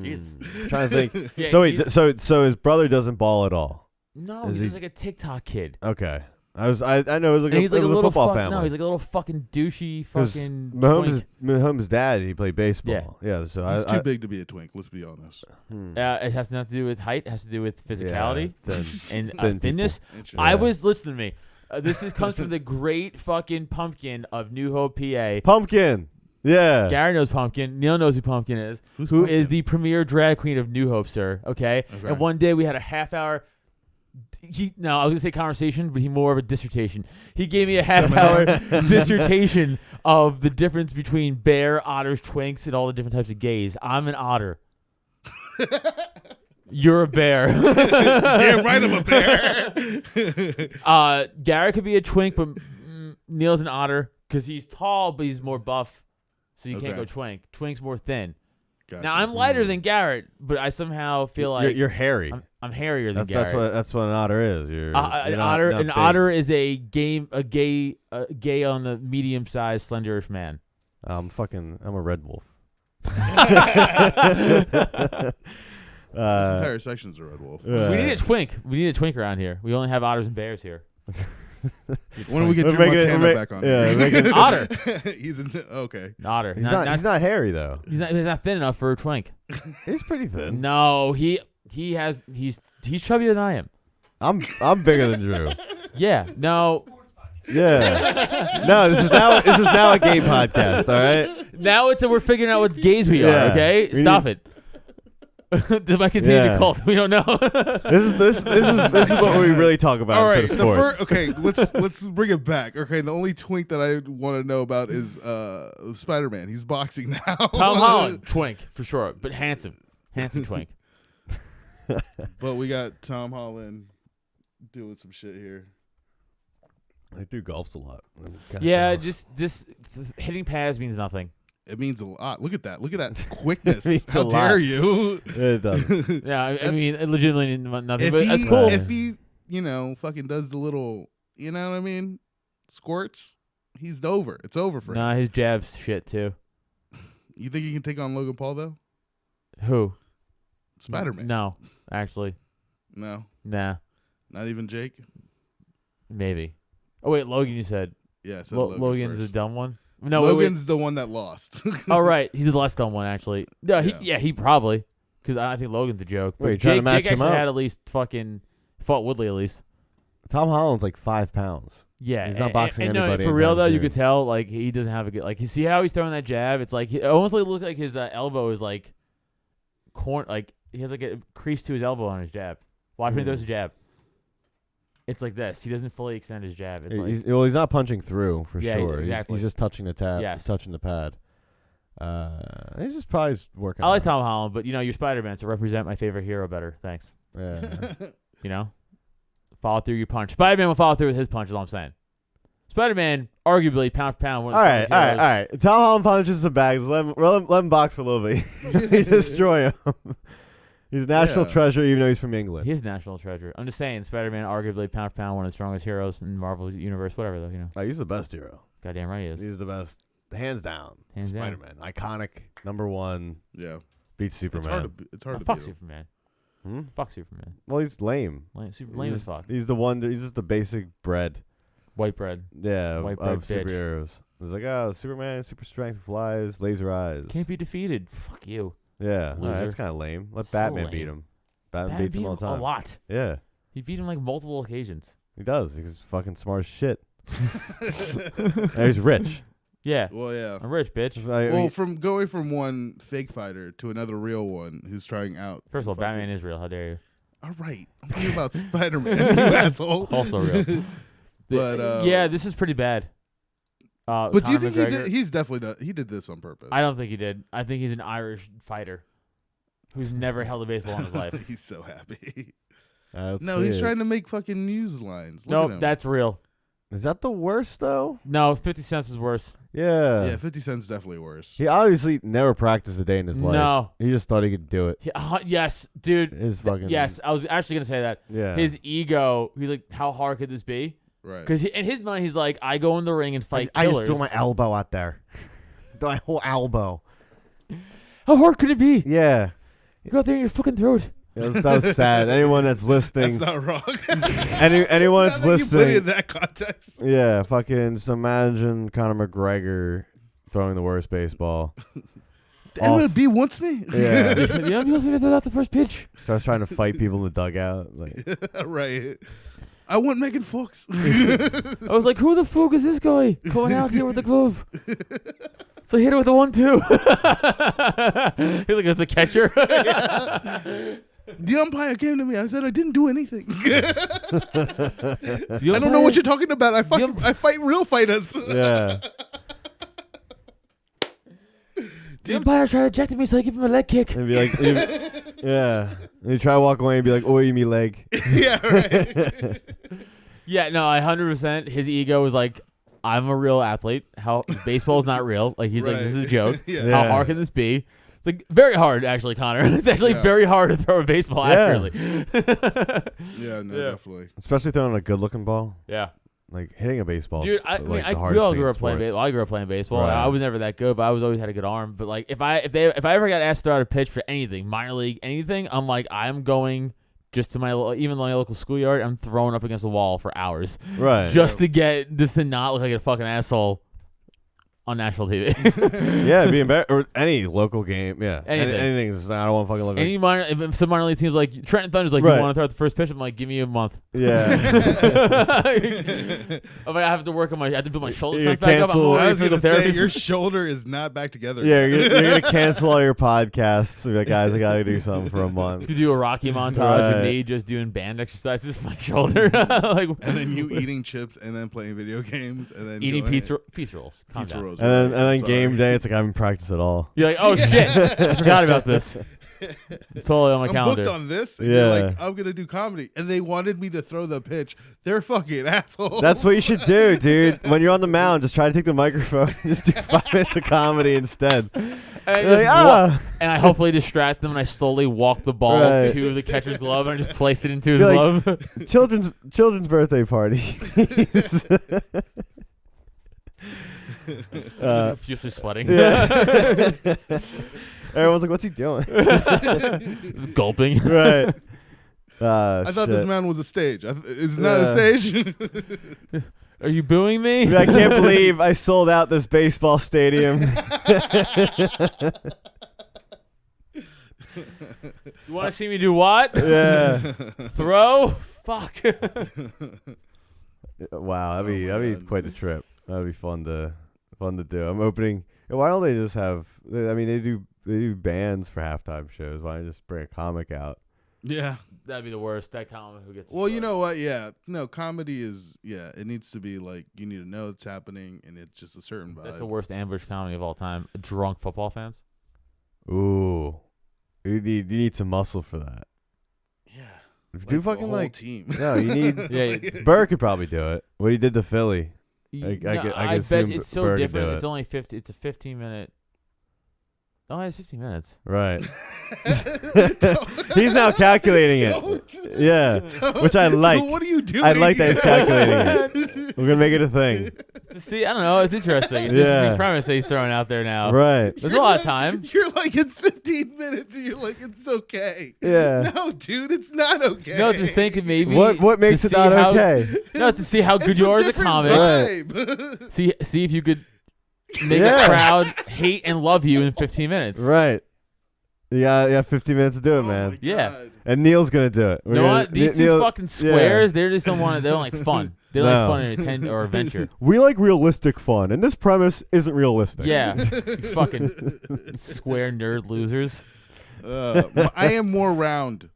Jesus. Trying to think. Yeah, So he- wait, so his brother doesn't ball at all. No, Is he's he- just like a TikTok kid. Okay, I know it was like And he's like it a was little football fuck, family. No, he's like a little fucking douchey 'Cause fucking. Mahomes' dad, he played baseball. Yeah, so He's I too big to be a twink, let's be honest. It has nothing to do with height. It has to do with physicality and thin thinness. Interesting. I was listen to me. Comes from the great fucking pumpkin of New Hope, PA. Pumpkin. Yeah. Gary knows Pumpkin. Neil knows who Pumpkin is. Who's Who Pumpkin? is the premier drag queen of New Hope, sir? Okay. Okay. And one day we had a half hour. I was gonna say conversation, but he more of a dissertation. He gave me a half hour dissertation of the difference between bear, otters, twinks, and all the different types of gays. I'm an otter. You're a bear. Damn right I'm a bear. Garrett could be a twink, but Neil's an otter because he's tall, but he's more buff, so you can't Okay. go twink. Twink's more thin. Gotcha. Now I'm lighter than Garrett, but I somehow feel like you're hairy. I'm hairier than That's Garrett. that's what an otter is. You're An not otter. big. An otter is a gay on the medium-sized, slenderish man. I'm a red wolf. This entire section's a red wolf. We need a twink. We need a twink around here. We only have otters and bears here. When do we get We're Drew making it- Montana we're back on? Yeah, An otter. He's okay. An otter. he's not hairy though. He's not thin enough for a twink. He's pretty thin. No, he's chubbier than I am. I'm bigger than Drew. Yeah. No. Yeah. No, this is now a gay podcast. All right. Now we're figuring out what gays we Yeah. are. Okay. We Stop need- it. This might continue to be cult. We don't know. This is what we really talk about. All right, instead of sports. okay, let's bring it back. Okay, the only twink that I want to know about is Spiderman. He's boxing now. Tom Holland, twink for sure, but handsome twink. But we got Tom Holland doing some shit here. I do golfs a lot. Yeah, just this hitting pads means nothing. It means a lot. Look at that. Look at that quickness. Means How a dare lot. you? It does. Yeah, I mean, it legitimately means nothing. If But he, that's cool. If he, fucking does the little, you know what I mean? Squirts. He's over. It's over for him. Nah, his jab's shit too. You think he can take on Logan Paul though? Who? Spider-Man. No, actually, No. nah, Not even Jake. maybe. Oh wait, Logan, you said. Yeah. I said Logan's first. the dumb one. No, Logan's the one that lost. Oh right, he's the less dumb one actually. No, he probably because I think Logan's a joke. But Wait, you trying to match Jake him actually up? had at least fucking fought Woodley at least. Tom Holland's like 5 pounds. Yeah, He's not boxing and anybody No, for in real time though, you soon. could tell like he doesn't have a good like. You see how he's throwing that jab? It's like it almost look like his elbow is like like he has like a crease to his elbow on his jab. Watch when he throws a jab. It's like this. He doesn't fully extend his jab. It's like, He's not punching through for Yeah, sure. exactly. He's just touching the tab. Yes. Touching the pad. He's just probably working. I like on Tom Holland, but you're Spider-Man, so represent my favorite hero better. Thanks. it. Yeah. Follow through your punch. Spider-Man will follow through with his punch. Is all I'm saying. Spider-Man, arguably pound for pound, one of All the right, strongest all heroes. right. Tom Holland punches some bags. Let him box for a little bit. He destroy him. He's a national treasure, even though he's from England. He is a national treasure. I'm just saying, Spider-Man, arguably pound for pound, one of the strongest heroes in the Marvel universe. Whatever though, Oh, he's the best hero. Goddamn right he is. He's the best, hands down. Hands down. Spider-Man, iconic, #1. Yeah. Beats Superman. It's hard to Fuck beat him. Superman. Hmm? Fuck Superman. Well, he's lame. Lame as fuck. He's the one. He's just the basic bread. White bread. Yeah, White of bread bitch. superheroes. It's like, oh, Superman, super strength, flies, laser eyes. Can't be defeated. Fuck you. Yeah, Loser. that's kind of lame. Let So Batman lame. beat him. Batman Batman beats him all the time. a lot. Yeah, He beat him like multiple occasions. he does. He's fucking smart as shit. And he's rich. Yeah. Well, yeah. I'm rich, bitch. It's like- Well, from going from one fake fighter to another real one who's trying out. First of all, fucking- Batman is real. How dare you? All right, I'm talking about Spider-Man, you asshole. Also real. But yeah, this is pretty bad. But do you Conor think McGregor, he's definitely done, he did this on purpose? I don't think he did. I think he's an Irish fighter who's never held a baseball in his life. He's so happy. let's No, see he's it. trying to make fucking news lines. Look at Nope, him. that's real. Is that the worst though? No, 50 cents was worse. Yeah. Yeah, 50 Cent's definitely worse. He obviously never practiced a day in his life. No. He just thought he could do it. Yes, dude. His fucking Yes, I was actually gonna say that. Yeah. His ego. He's like, how hard could this be? Right. Because in his mind, he's like, I go in the ring and fight I killers. just threw my elbow out there. Threw my whole elbow. How hard could it be? Yeah. You go out there in your fucking throat. That was sad. Anyone that's listening, That's not wrong. anyone that's Now that you put it in listening, that context. yeah, fucking. So imagine Conor McGregor throwing the worst baseball. The MLB wants me. Yeah, The ambulance me to throw out the first pitch. starts trying to fight people in the dugout. Like, Right. I want Megan Fox. I was like, who the fuck is this guy going out here with the glove? So he hit it with the 1-2. He's like, it's the catcher. The umpire came to me. I said I didn't do anything. The I don't know what you're talking about. I fight real fighters. yeah, The umpire tried to eject me, so I give him a leg kick. and be like, yeah. And you try to walk away and be like, "Oh, you me leg." Yeah, right. Yeah, no, 100%. His ego was like, I'm a real athlete. How baseball's not real. Like he's like, this is a joke. Yeah. Yeah. How hard can this be? It's like very hard, actually, Connor. It's actually Yeah. very hard to throw a baseball Yeah. accurately. Yeah, no, Yeah. definitely. Especially throwing a good-looking ball, Yeah, like hitting a baseball. dude. I like, mean, the we hardest all thing grew in up playing sports. baseball. I grew up playing baseball. Right. I was never that good, but I always had a good arm. But like, if I ever got asked to throw out a pitch for anything, minor league, anything, I'm like, I'm going just to even my local schoolyard. I'm throwing up against the wall for hours Right. just to not look like a fucking asshole on national TV. Yeah, be embarrassed or any local game. Yeah, Anything. anything. I don't want to fucking look. Any minor, if some minor league teams like Trenton Thunder's like, Right. you want to throw out the first pitch? I'm like, give me a month. Yeah. If I have to work on my, I have to put my shoulder You strength back up. I'm cancel- going I was to gonna therapy. say your shoulder is not back together. Yeah, you're gonna cancel all your podcasts. Be like, guys, I gotta do something for a month. You do a Rocky montage of me just doing band exercises for my shoulder, like And then you eating chips and then playing video games and then eating going- pizza rolls. Calm Pizza down. rolls. And then right, game sorry. day, it's like I haven't practiced at all. You're like, oh shit, I forgot about this. It's totally on my I'm calendar. booked on this. And Yeah. you're like, I'm gonna do comedy, and they wanted me to throw the pitch. They're fucking assholes. That's what you should do, dude. When you're on the mound, just try to take the microphone and just do 5 minutes of comedy instead. And I, You're just like, and I hopefully distract them, and I slowly walk the ball Right. to the catcher's glove, and I just placed it into his You're glove. like, children's birthday party. Profusely sweating. Yeah. Everyone's like, what's he doing? Just gulping. Right. I thought this shit. man was a stage. It's not a stage. Are you booing me? I can't believe I sold out this baseball stadium. You want to see me do what? Yeah. Throw? Fuck. Wow, that'd my be God. quite a trip. That'd be fun to do. I'm opening. Why don't they just have? I mean, they do bands for halftime shows. Why don't you just bring a comic out? Yeah. That'd be the worst. That comic who gets. Well, you know what? Yeah. No, comedy is. Yeah, it needs to be like you need to know it's happening, and it's just a certain vibe. That's the worst ambush comedy of all time. Drunk football fans. Ooh, you need some muscle for that. Yeah. Do Like, fucking the whole like team. no, you need. Yeah. Burr could probably do it. What he did to Philly. I No, could bet assume it's so Berg could different. do It's it. only 50. It's a 15-minute. Oh, it's 15 minutes. Right. He's now calculating it. Don't. Yeah, which I like. What are you doing? I like that he's calculating it. We're gonna make it a thing. See, I don't know. It's interesting. It's Yeah. an interesting premise that he's throwing out there now. Right. There's a lot of time. You're like, it's 15 minutes, and you're like, it's okay. Yeah. No, dude, it's not okay. No, to think it maybe. What makes to it see not how- okay? No, to see how good It's you are as a different comic. vibe. See if you could make Yeah. a crowd hate and love you in 15 minutes. Right. Yeah, 50 minutes to do it, Oh man. my Yeah. God. And Neil's gonna do it. You know what? These two fucking squares, they just don't want to. They don't like fun. They No. like fun and attend or adventure. We like realistic fun, and this premise isn't realistic. Yeah, you fucking square nerd losers. I am more round.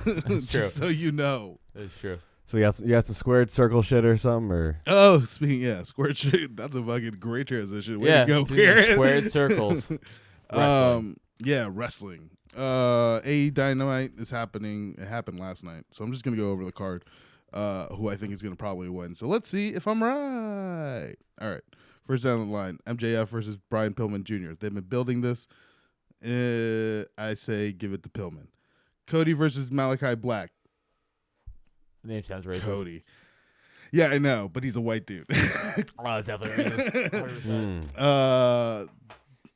true. Just so you know. That's true. So you got some squared circle shit or something, or Oh, square shit. That's a fucking great transition. Way Yeah, to go, dude, Garrett. squared circles. Wrestling. Yeah, wrestling. AE Dynamite is happening. It happened last night, so I'm just gonna go over the card. Who I think is gonna probably win. So let's see if I'm right. All right, first down the line, MJF versus Brian Pillman Jr. They've been building this. I say give it to Pillman. Cody versus Malachi Black. Name sounds racist. Cody. Yeah, I know, but he's a white dude. Oh, definitely racist. 100%.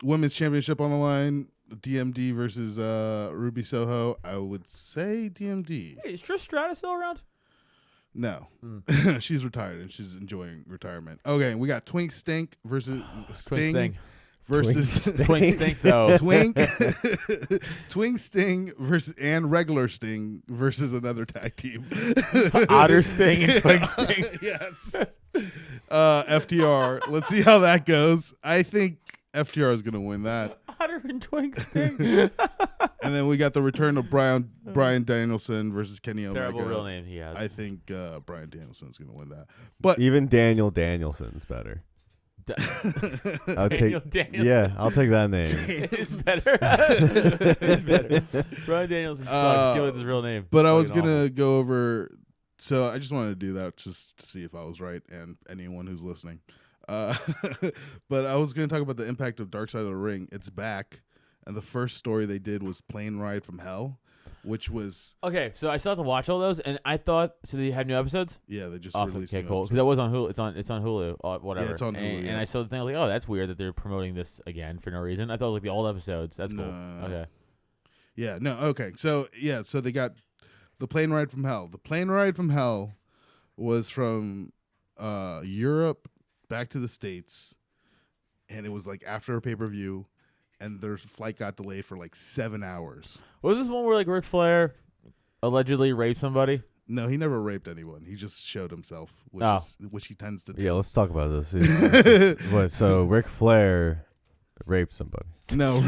Women's championship on the line. DMD versus Ruby Soho. I would say DMD. Hey, is Trish Stratus still around? No. She's retired and she's enjoying retirement. Okay, we got Twink Stink versus Sting. Versus Twink Stink though. Twink Twink Sting versus and regular Sting versus another tag team. Otter Sting and Twink Sting. Yes. FTR. Let's see how that goes. I think FTR is gonna win that. Otter and Twink Sting. And then we got the return of Brian Danielson versus Kenny Omega. Terrible real name he has. I think Brian Danielson is gonna win that. But even Daniel Danielson's better. I'll Daniel take. Danielson. Yeah, I'll take that name. It's better. It's better. Brian Danielson sucks. Give it his real name. But I was Fucking gonna awful. go over. So I just wanted to do that just to see if I was right and anyone who's listening. But I was gonna talk about the impact of Dark Side of the Ring. It's back, and the first story they did was Plane Ride from Hell, which was Okay, so I still have to watch all those, and I thought so. They had new episodes. they just Awesome. released Okay, new cool. episodes. Because that was on Hulu. It's on Hulu. Whatever. Yeah, it's on Hulu, And yeah. I saw the thing. I was like, oh, that's weird that they're promoting this again for no reason. I thought it was like the old episodes. That's cool. No. Okay. Yeah, no, okay. So so they got the Plane Ride from Hell. The Plane Ride from Hell was from Europe back to the States, and it was like after a pay-per-view, and their flight got delayed for like 7 hours. Was this one where like Ric Flair allegedly raped somebody? No, he never raped anyone. He just showed himself, which he tends to do. Yeah, let's talk about this. What? So Ric Flair raped somebody. No.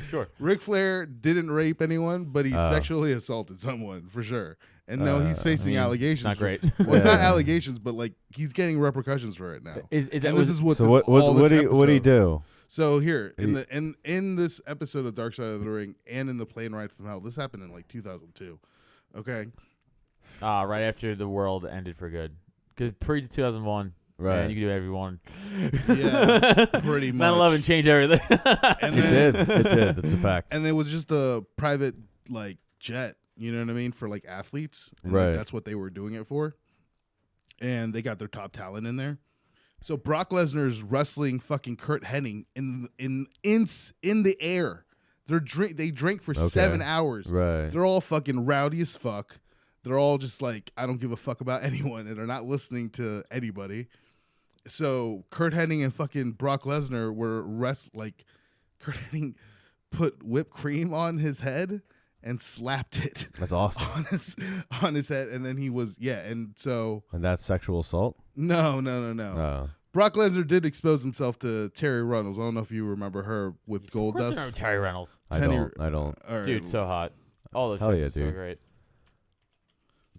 Sure. Ric Flair didn't rape anyone, but he sexually assaulted someone for sure. And no, he's facing allegations. Not great. Well, it's not allegations, but like he's getting repercussions for it now. This is what. So what do he do? So here in this episode of Dark Side of the Ring and in the Plane Ride from Hell, this happened in like 2002. Okay. Right after the world ended for good, because pre 2001. Right. Man, you can do whatever you want. Yeah, pretty much. 9/11 changed everything. And It did. It's a fact. And it was just a private like jet, you know what I mean, for like athletes. And right. Like, that's what they were doing it for. And they got their top talent in there. So Brock Lesnar's wrestling fucking Kurt Hennig in the air. They drink for 7 hours. Right. They're all fucking rowdy as fuck. They're all just like, I don't give a fuck about anyone, and they're not listening to anybody. So Kurt Hennig and fucking Brock Lesnar were Kurt Hennig put whipped cream on his head and slapped it. That's awesome. on his head, and then he was and that's sexual assault? No. Oh. Brock Lesnar did expose himself to Terry Reynolds. I don't know if you remember her with Gold Of course I Dust. remember Terry Reynolds. I don't. All right. Dude, so hot. All those Hell yeah, chicks are dude. so great.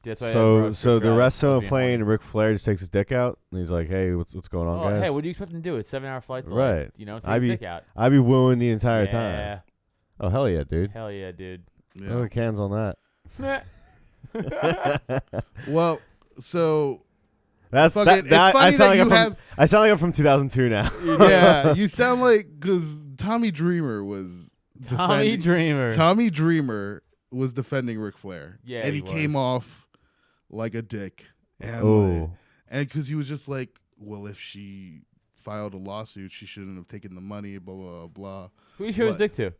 That's why So the rest of them playing, Ric Flair just takes his dick out, and he's like, "Hey, what's going on, guys?" Hey, what do you expect him to do? It's 7-hour flight. Right. Take his dick out. I'd be wooing the entire Yeah. time. Oh hell yeah, dude! Hell yeah, dude. Yeah. No cans on that. Well, so That's fucking, that. it's funny I sound that like you have. I sound like I'm from 2002 now. Yeah, you sound like because Tommy Dreamer was Tommy Dreamer. Tommy Dreamer was defending Ric Flair. Yeah, and he he came was. off like a dick. And Oh. and because he was just like, well, if she filed a lawsuit, she shouldn't have taken the money. Blah blah blah. Who you show his What? dick to?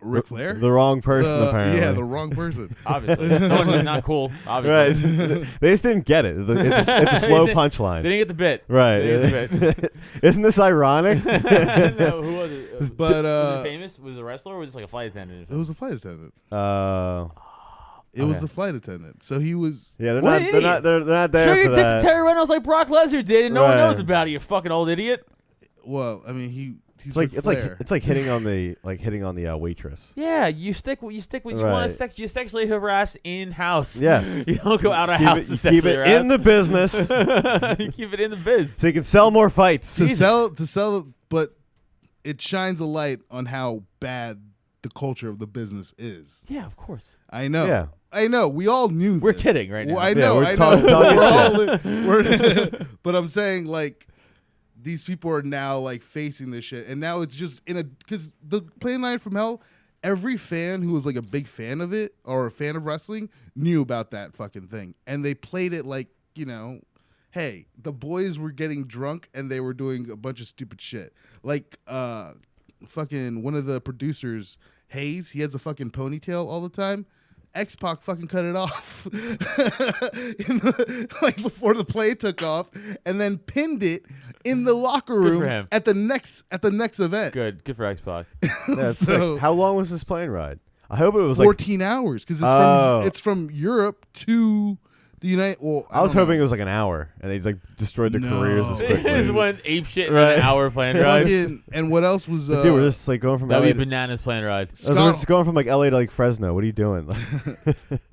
Ric Flair. The wrong person, apparently. Yeah, the wrong person. Obviously, someone who's not cool. Obviously, Right. They just didn't get it. It's a slow They punchline. didn't get the bit. Right. They didn't get the Isn't this ironic? bit. No, who was it? But was it famous? Was it a wrestler or was it like a flight attendant? it was a flight attendant. It Okay. was a flight attendant. So he was. Yeah, What an idiot. they're not there Show for your dick to that. Terry Reynolds like Brock Lesnar did, and no one Right. knows about it. You fucking old idiot. Well, I mean, he's It's like hitting on the waitress. Yeah, you stick with you want to you sexually harass in house. Yes. You don't go out of house. You keep it in the business You keep it in the biz. so you can sell more fights. to sell, but it shines a light on how bad the culture of the business is. Yeah, of course. I know. Yeah. I know. We all knew. We're this. kidding right now. Well, I Yeah, know. we're I talking know. We're but I'm saying like these people are now like facing this shit, and now it's just because the Plane Line from Hell. Every fan who was like a big fan of it or a fan of wrestling knew about that fucking thing, and they played it like hey, the boys were getting drunk and they were doing a bunch of stupid shit. Like fucking one of the producers, Hayes, he has a fucking ponytail all the time. X-Pac fucking cut it off like before the play took off, and then pinned it in the locker Good for room him. at the next event. Good for X-Pac. That's So- sick. How long was this plane ride? I hope it was 14 hours because it's from Europe to the United. Well, I was hoping it was like an hour, and they just like destroyed their careers as They quickly. just went ape shit in Right. an hour plane ride. fucking, and what else was Dude, we're just like going from That'd LA. be bananas plane ride. We're just going from like LA to like Fresno. What are you doing?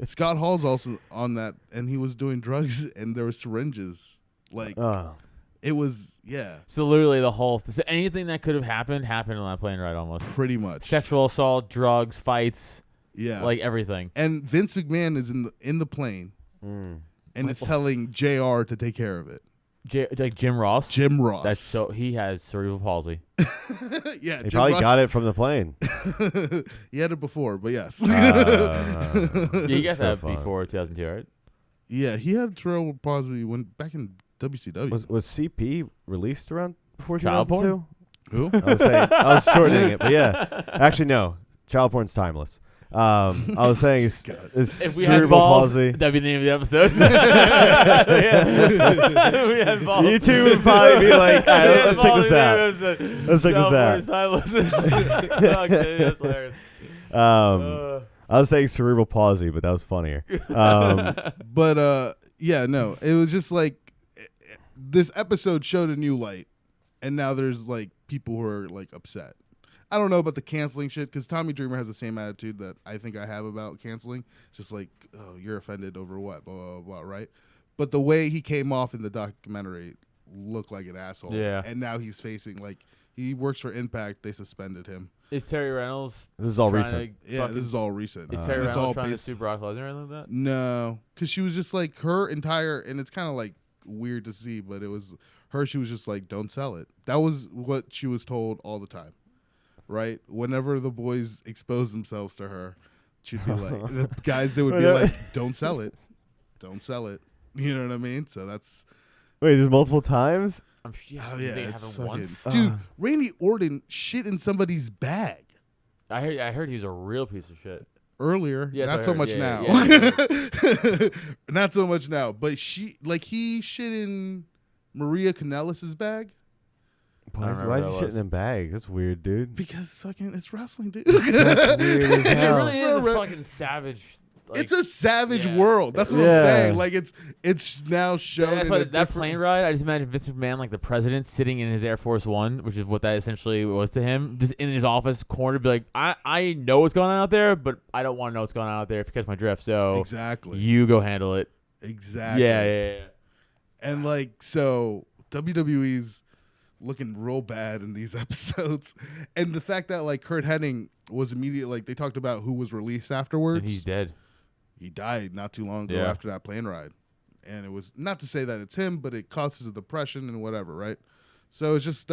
Scott Hall's also on that, and he was doing drugs, and there were syringes. Like Oh. it was, yeah, So literally the whole so anything that could have happened on that plane ride almost. pretty much. Sexual assault, drugs, fights, Yeah, like everything. and Vince McMahon is in the plane, and it's telling JR to take care of it. Like Jim Ross. Jim Ross. That's so he has cerebral palsy. yeah. He Jim probably Ross, got it from the plane. he had it before, but yes. Yeah, you got So that fun. before 2002, right? Yeah, he had cerebral palsy when back in WCW. Was CP released around before Child 2002? Who? I was shortening it, but yeah. Actually, no. Child porn's timeless. I was saying it's If we had cerebral balls, palsy. that'd be the name of the episode. We had balls. You two would probably be like, all right, let's check this out. Let's check this out. Okay, that's hilarious. I was saying cerebral palsy, but that was funnier. But yeah, no, it was just like this episode showed a new light, and now there's like people who are like upset. I don't know about the canceling shit because Tommy Dreamer has the same attitude that I think I have about canceling. It's just like, oh, you're offended over what, blah, blah, blah, right? But the way he came off in the documentary looked like an asshole. Yeah. And now he's facing, like, he works for Impact. They suspended him. Is Terry Reynolds? This is all recent. Yeah, this is all recent. Is Terry it's Reynolds all trying to sue Brock Lesnar or anything like that? No, because she was just like her entire, and it's kind of like weird to see, but it was her. She was just like, don't sell it. That was what she was told all the time. Right? Whenever the boys expose themselves to her, she'd be like, the guys, they would be like, don't sell it. Don't sell it. You know what I mean? So that's. Wait, there's multiple times? I'm sure. Oh, yeah. They It's haven't fucking, once. dude, Randy Orton shit in somebody's bag I heard he was a real piece of shit. earlier. Yes, not I so heard. much Yeah, now. yeah. Not so much now. But he shit in Maria Kanellis' bag. Why is remember he what that shitting was. in bags? That's weird, dude. Because fucking it's wrestling, dude. That's weird as It hell. really is a fucking savage. Like, It's a savage yeah. world. That's what Yeah. I'm saying. Like it's now shown. that's in why a that different- plane ride. I just imagine Vince McMahon, like the president, sitting in his Air Force One, which is what that essentially was to him, just in his office corner, be like, I know what's going on out there, but I don't want to know what's going on out there if you catch my drift. So Exactly. you go handle it. Exactly. Yeah. And like so, WWE's looking real bad in these episodes, and the fact that like Kurt Hennig was immediately like they talked about who was released afterwards. And he's dead. He died not too long ago Yeah. after that plane ride. And it was not to say that it's him, but it causes a depression and whatever, right? So it's just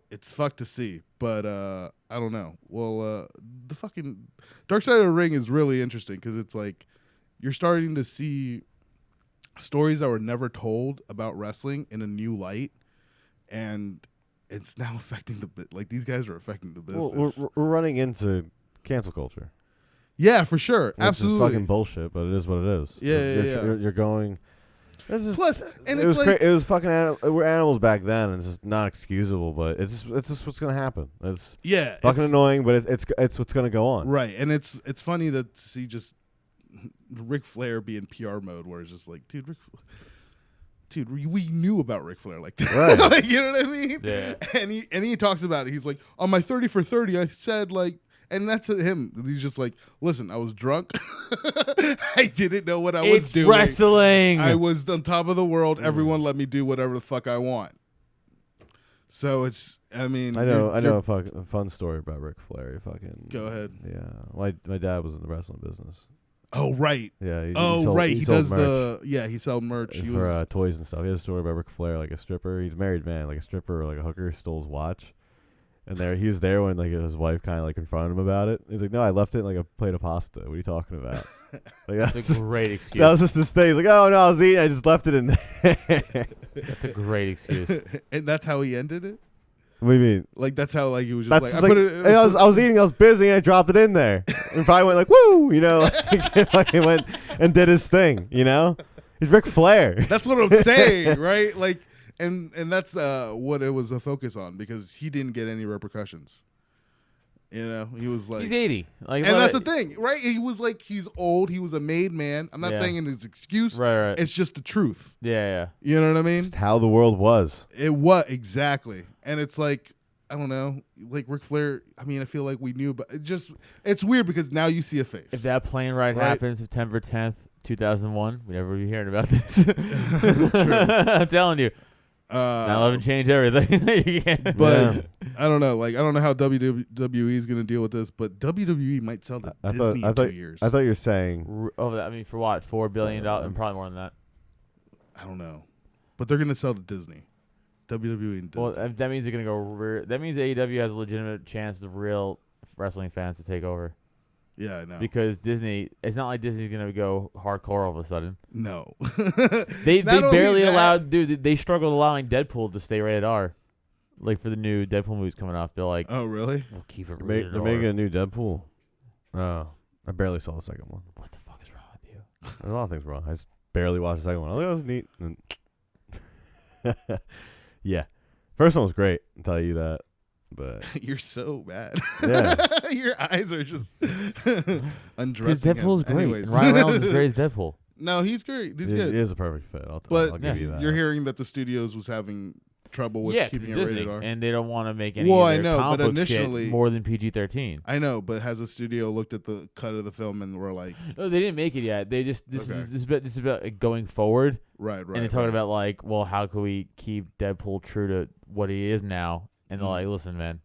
it's fucked to see. But I don't know. Well, the fucking Dark Side of the Ring is really interesting because it's like you're starting to see stories that were never told about wrestling in a new light, and it's now affecting like these guys are affecting the business. Well, we're running into cancel culture. Yeah, for sure. Which Absolutely. is fucking bullshit, but it is what it is. Yeah. You're going. It's just, Plus, and it it's was like it was fucking we're animals back then, and it's just not excusable. But it's just what's gonna happen. It's yeah, fucking it's, annoying, but it's what's gonna go on. right. And it's funny to see just Ric Flair be in PR mode, where it's just like, dude, we knew about Ric Flair like that. Right. Like, you know what I mean? Yeah. And he talks about it. He's like, on my 30 for 30, I said like. And that's him. He's just like, listen, I was drunk. I didn't know what I was doing. Wrestling. I was on top of the world. Everyone let me do whatever the fuck I want. So it's, I mean. I know a fun story about Ric Flair. Fucking Go ahead. Yeah, my dad was in the wrestling business. Oh, right. Yeah. He He sold does merch he sold merch. He for was, toys and stuff. He has a story about Ric Flair, like a stripper. He's a married man, like a stripper or like a hooker stole his watch. And he was there when like his wife kind of like confronted him about it. He's like, "No, I left it in like a plate of pasta. What are you talking about?" Like That's a great excuse. that was just this thing. He's like, "Oh no, I was eating. I just left it in there." That's a great excuse. and that's how he ended it? What do you mean? Like, that's how like he was just That's like, just I like, put it. hey, I was eating. I was busy. And I dropped it in there. And probably went like, "Woo!" You know, like he went and did his thing. You know, he's Ric Flair. That's what I'm saying, right? Like, and that's what it was a focus on because he didn't get any repercussions. You know, he was like, He's 80. Like, and that's the thing, right? He was like, he's old. He was a made man. I'm not Yeah. saying it's an excuse. Right. It's just the truth. Yeah. You know what I mean? Just how the world was. It was exactly, and it's like I don't know, like Ric Flair. I mean, I feel like we knew, but it's weird because now you see a face. If that plane ride Right. happened September 10th, 2001, we'd never be hearing about this. True. I'm telling you. 9/11 changed everything. You can't- But I don't know. Like I don't know how WWE is going to deal with this, but WWE might sell to Disney in 2 years. I thought you were saying I mean, for what? $4 billion? And probably more than that. I don't know, but they're going to sell to Disney. WWE and Disney. Well, that means they're going to go. That means AEW has a legitimate chance of real wrestling fans to take over. Yeah, I know. Because Disney, it's not like Disney's going to go hardcore all of a sudden. No. They Not only barely that- allowed, dude, they struggled allowing Deadpool to stay rated R. Like for the new Deadpool movies coming off. They're like, Oh, really? we'll keep it they're rated R. making a new Deadpool. Oh, I barely saw the second one. What the fuck is wrong with you? There's a lot of things wrong. I just barely watched the second one. I thought it was neat. And yeah, first one was great. I'll tell you that. But You're so bad. Yeah. Your eyes are just Because undressing. Deadpool is him. great. Anyways. And Ryan Reynolds is great as Deadpool. No, he's great. He's it good. is a perfect fit. I'll But give you that. you're hearing that the studios was having trouble with Yeah, keeping it Disney, rated R. and they don't want to make any Well, of I their know, comic but book shit initially- more than PG-13. I know, but has a studio looked at the cut of the film and were like, No, they didn't make it yet. They just this Okay. is this is about like, going forward, right. and they're talking about like, well, how can we keep Deadpool true to what he is now? And they're like, listen, man,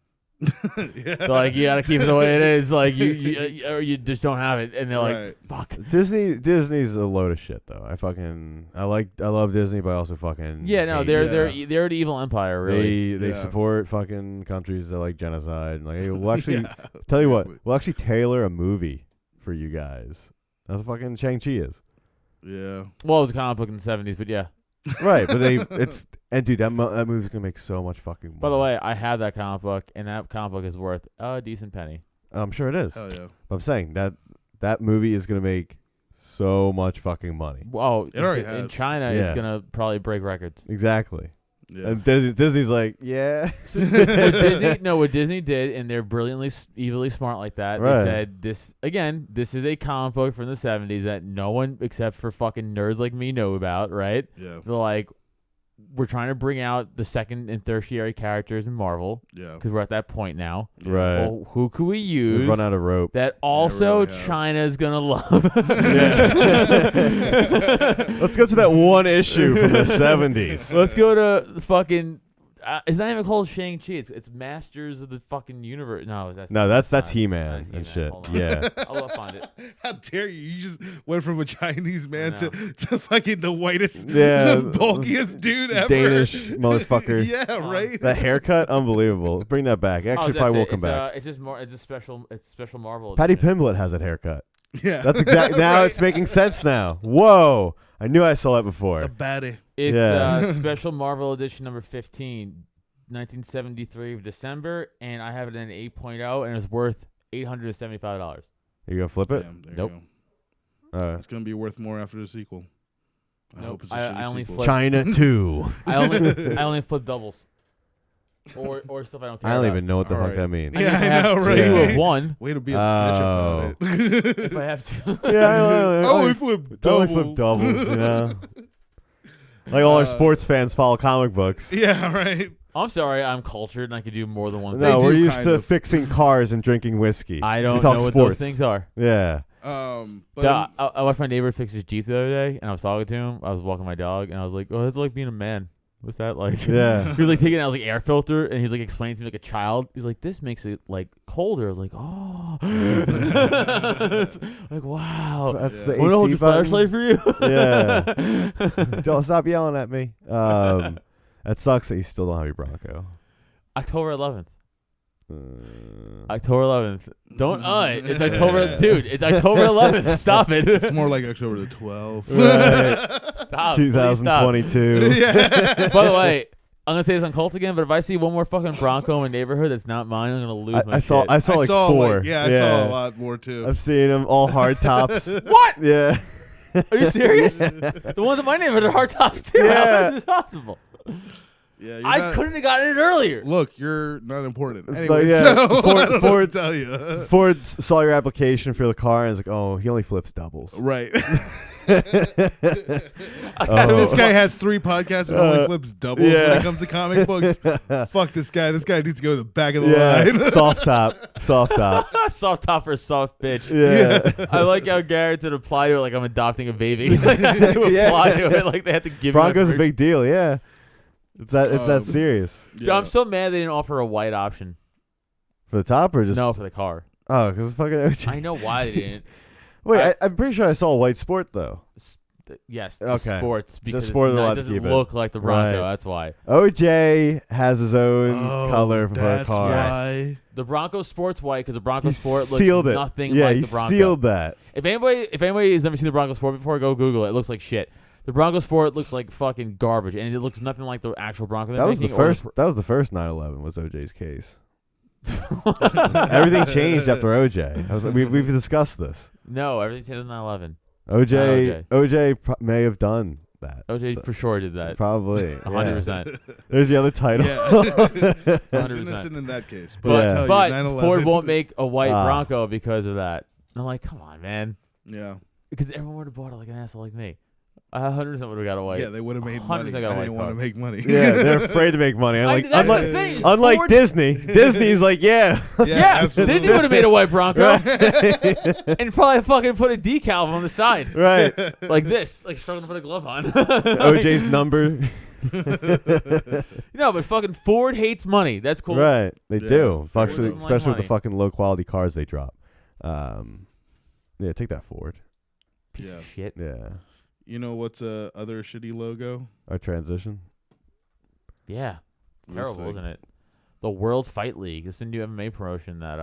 yeah. they're like, you gotta keep it the way it is. Like you or you just don't have it. And they're Right. like, fuck. Disney's a load of shit though. I love Disney, but I also fucking Yeah, no, hate they're it. they're an evil empire, really. They Yeah. support fucking countries that like genocide. And like, hey, we'll actually Yeah, tell you what, seriously. we'll actually tailor a movie for you guys. That's what fucking Shang-Chi is. Yeah. Well, it was a comic book in the 70s, but yeah. Right, but dude, that movie's gonna make so much fucking money. By the way, I have that comic book, and that comic book is worth a decent penny. I'm sure it is. Hell yeah. But I'm saying that movie is gonna make so much fucking money. Whoa, It already in has. China, it's Yeah. gonna probably break records. Exactly. Yeah. And Disney's like, yeah. So what Disney did, and they're brilliantly, evilly smart like that. Right. They said this is a comic book from the 70s that no one except for fucking nerds like me know about, right? Yeah. They're like, we're trying to bring out the second and tertiary characters in Marvel Yeah. because we're at that point now. Right. Well, who could we We've use run out of rope. that also really have. China's gonna love? Let's go to that one issue from the 70s. Let's go to the fucking. It's not even called Shang-Chi. It's Masters of the fucking Universe. No, that's That's not- He-Man that's and He-Man. shit. Hold on. Yeah. I'll find it. How dare you? You just went from a Chinese man I know. to fucking the whitest, Yeah. the bulkiest dude ever. Danish motherfucker. Yeah, right. That haircut, unbelievable. Bring that back. Actually, that's probably will it. come back. It's just more. It's a special. It's a special Marvel. Patty edition. Pimblett has that haircut. Yeah. That's exact. Now Right. it's making sense now. Whoa. I knew I saw that before. The baddie. It's Yeah. special Marvel edition number 15, 1973 of December, and I have it in an 8.0, and it's worth $875. You gonna flip it? Damn, there Nope. you go. It's gonna be worth more after the sequel. I Nope. hope it's a I shitty only sequel. flip- China 2. I only flip doubles, or stuff I don't care I don't about. even know what the All fuck right. that means. I Yeah, mean, I have know, two right? of one. Way to be a bitch about it. If I have to. Yeah, I only flip only doubles. flip doubles, you know? Like all our sports fans follow comic books. Yeah, right. I'm sorry, I'm cultured and I can do more than one No, thing. do we're used kind to of. fixing cars and drinking whiskey. I We don't talk know what sports. those things are. Yeah. But I watched my neighbor fix his Jeep the other day, and I was talking to him. I was walking my dog, and I was like, "Oh, it's like being a man. What's that like?" Yeah. He was like taking it out like air filter, and he's like explaining to me like a child. He's like, "This makes it like colder." I was like, "Oh," like wow. That's Yeah. the Want to hold AC your button. flashlight for you? Yeah. Don't stop yelling at me. That sucks that you still don't have your Bronco. October 11th. Uh, October 11th. Don't it's October, dude. It's October 11th. Stop it. it's more like October the 12th. Right. Stop. Please stop. 2022. Yeah. By the way, I'm gonna say this on Cult again, but if I see one more fucking Bronco in my neighborhood that's not mine, I'm gonna lose my I saw shit. like I saw 4. I saw a lot more too. I've seen them all hard tops. What? Yeah. Are you serious? The ones in my neighborhood are hard tops too. Yeah. How is this possible? Yeah, I couldn't have gotten it earlier. Look, you're not important. But Anyway, yeah, so I don't know what Ford- to tell you. Ford saw your application for the car and was like, "Oh, he only flips doubles." Right. Oh. This guy has 3 podcasts and only flips doubles yeah. when it comes to comic books. Fuck this guy. This guy needs to go to the back of the Yeah, line. soft top. Soft top for a soft bitch. Yeah. I like how Garrett to reply to it like I'm adopting a baby. Like, they have to Yeah. apply to it like they have to give Bronco's me a big deal. Yeah, it's that serious Dude, I'm so mad they didn't offer a white option. for the top or just No, for the car. Oh, because fucking. I know why they didn't. Wait, I'm pretty sure I saw a white Sport though. Yes, the Okay. sports because sport it's allowed not, to it doesn't keep it. look like the Bronco. Right. That's why. OJ has his own color for a that's car. why. The Bronco Sport's white because the Bronco He Sport sealed looks it. nothing Yeah, like he the Bronco. sealed that. If anybody has never seen the Bronco Sport before, go Google it. It looks like shit. The Bronco Sport looks like fucking garbage, and it looks nothing like the actual Bronco. That was the making or first. That was the first 9/11 was OJ's case. Everything changed after OJ. We've discussed this. No, everything changed in 9/11. OJ may have done that. OJ for sure did that. Probably. 100%. There's the other title. Yeah. He's 100%. innocent in that case. But, But, 9/11 Ford won't make a white Bronco because of that. And I'm like, come on, man. Yeah. Because everyone would have bought it like an asshole like me. 100% would have got a white. Yeah, they would have made money. I didn't want to make money. Yeah, they're afraid to make money. That's the thing, Unlike Ford- Disney. Disney's like, yeah. Yeah, absolutely. Disney would have made a white Bronco and probably fucking put a decal on the side. Right. Like this, like struggling to put a glove on. OJ's number. No, but fucking Ford hates money. That's cool. Right. They do. Ford Especially doesn't like with the money. fucking low quality cars they drop. Yeah, take that Ford. Piece Yeah. of shit. Yeah. You know what's a other shitty logo? Our transition. Yeah. This Terrible, thing. isn't it? The World Fight League. It's a new MMA promotion that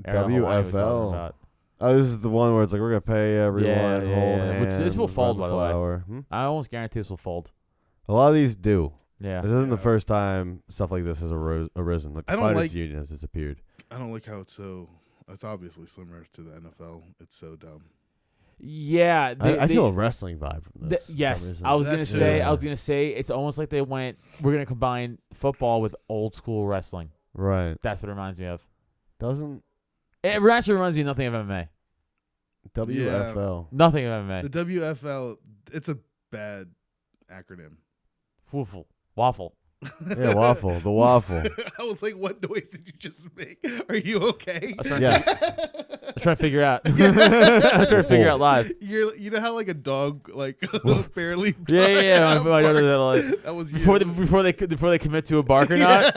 Ariel Hawaiian was talking WFL. about. Oh, this is the one where it's like we're gonna pay everyone. Yeah, hold yeah. Which this will hands, fold, run by the way. flower. I almost guarantee this will fold. A lot of these do. Yeah. This isn't the Yeah. first time stuff like this has arisen. Like the I don't Fighters like- Union has disappeared. I don't like how it's so. It's obviously similar to the NFL. It's so dumb. Yeah. I feel a wrestling vibe from this. for some Yes, reason. I was gonna That's say. it. I was gonna say it's almost like they went. We're gonna combine football with old school wrestling. Right. That's what it reminds me of. Doesn't It actually reminds me of nothing of MMA. WFL? Nothing of MMA. The WFL. It's a bad acronym. Waffle. Yeah, waffle. The waffle. I was like, what noise did you just make? Are you okay? Yes. I'm trying to figure out. I'm trying to figure out live. You know how like a dog like barely. Yeah. My daughter, barks? like, That was you. before they commit to a bark or not.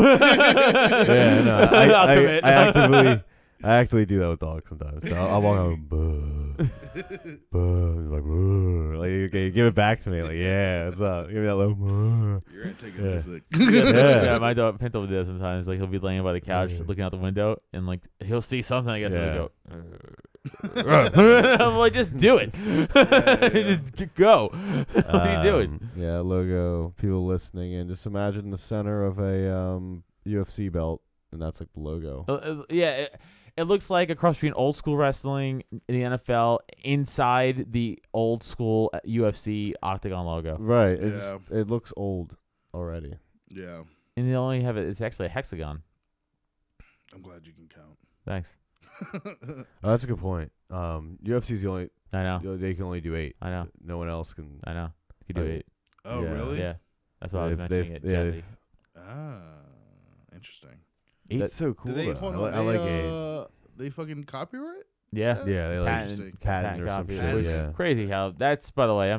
Yeah, no. I'll commit. I actively do that with dogs sometimes. So I'll walk out, boo, boo, like, boo. Like, okay, give it back to me. Like, yeah, what's up? Give me that little. Boo. You're Yeah. antagonistic. Yeah, my dog Pinto will do that sometimes. Like he'll be laying by the couch, Yeah. looking out the window, and like he'll see something. I guess and Yeah. he'll go. I'm like, just do it. Just go. What are you doing? Yeah, logo. People listening, and just imagine the center of a UFC belt, and that's like the logo. Yeah, it looks like a cross between old school wrestling, the NFL, inside the old school UFC octagon logo. Right. Yeah. It looks old already. Yeah, And they only have it. It's actually a hexagon. I'm glad you can count. Thanks. Oh, that's a good point. UFC's the only. I know. They can only do 8. I know. No one else can. I know. You can do Okay. it. Oh, Yeah. really? Yeah. That's why I was mentioning it. yeah, Jazzy. Ah, interesting. 8's so cool. Did they, though. hold I, on, I like 8. They fucking copyright? Yeah. Yeah, they like Interesting. patent or some copy. shit. Which- Yeah. Crazy how that's, by the way,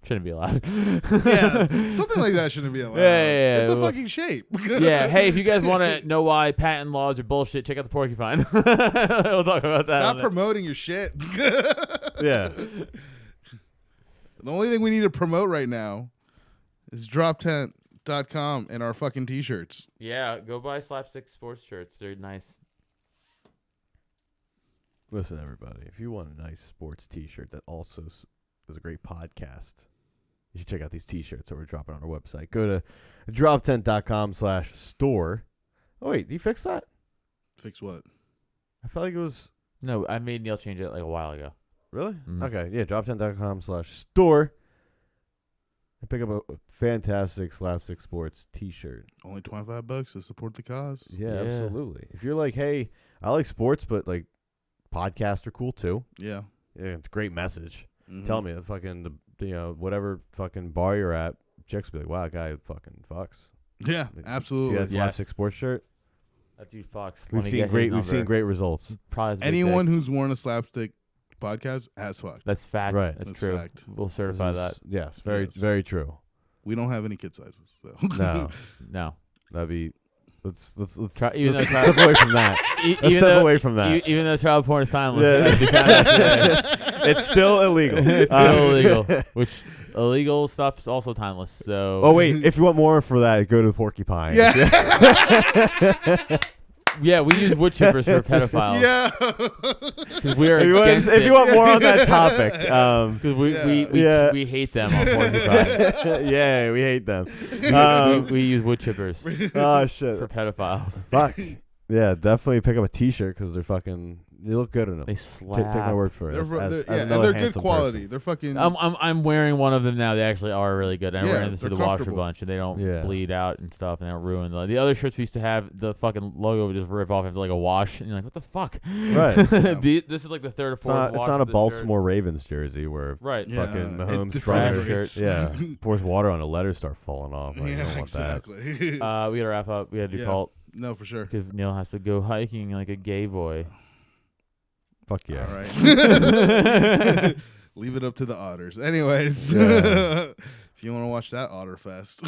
shouldn't be allowed. Yeah, something like that shouldn't be allowed. Yeah. It's a Well, fucking shape. Yeah, hey, if you guys want to know why patent laws are bullshit, check out the porcupine. We'll talk about that. Stop on promoting your shit. Yeah. The only thing we need to promote right now is DropTent.com and our fucking t-shirts. Yeah, go buy Slapstick sports shirts. They're nice. Listen, everybody, if you want a nice sports T-shirt that also is a great podcast, you should check out these T-shirts that we're dropping on our website. Go to droptent.com/store. Oh wait, you fixed that? Fix what? I felt like it was No, I made Neil change it like a while ago. really Mhm. okay. Yeah, droptent.com/store. And pick up a fantastic Slapstick Sports T-shirt. Only $25 to support the cause. Yeah, Yeah. absolutely. If you're like, hey, I like sports, but like podcasts are cool too. Yeah. Yeah, it's a great message. Mhm. Tell me, whatever fucking bar you're at, chicks be like, wow, that guy fucking fucks. Yeah, Like, absolutely. See that Slapstick Sports shirt? That dude fucks. We've seen great results. Probably has a big Anyone dick. who's worn a Slapstick podcast has fucked. That's fact. Right. That's That's true. fact. We'll certify that. Yes, Yes. very true. We don't have any kid sizes. So. No, No. that'd be. Let's Try, even though step away from that. Let's step away from that. Even though child porn is timeless, Yeah. it'd be timeless today. It's still illegal. It's still illegal. Which illegal stuff's also timeless. So Oh wait, if you want more for that, go to the Porcupine. Yeah. Yeah, we use wood chippers for pedophiles. Yeah. 'Cause we're if you want more on that topic, because we hate them on Porcupine. yeah, we hate them. We use wood chippers Oh shit, for pedophiles. fuck. Yeah, definitely pick up a T-shirt because they're fucking. They look good in them. They Take slap. my word for it. And they're good quality. They're fucking. I'm wearing one of them now. They actually are really good. I'm wearing this to the wash a comfortable. bunch, and they don't bleed out and stuff, and they don't ruin the other shirts we used to have. The fucking logo would just rip off after like a wash, and you're like, what the fuck? Right. This is like the third or It's fourth. not a Baltimore Ravens jersey where right. fucking Mahomes disintegrates. pours water on the letters start falling off. Like, you don't want exactly. We gotta wrap up. We gotta do cult. No, for sure. Because Neil has to go hiking like a gay boy. Fuck yeah. All right. Leave it up to the otters. Anyways, if you want to watch that Otter Fest.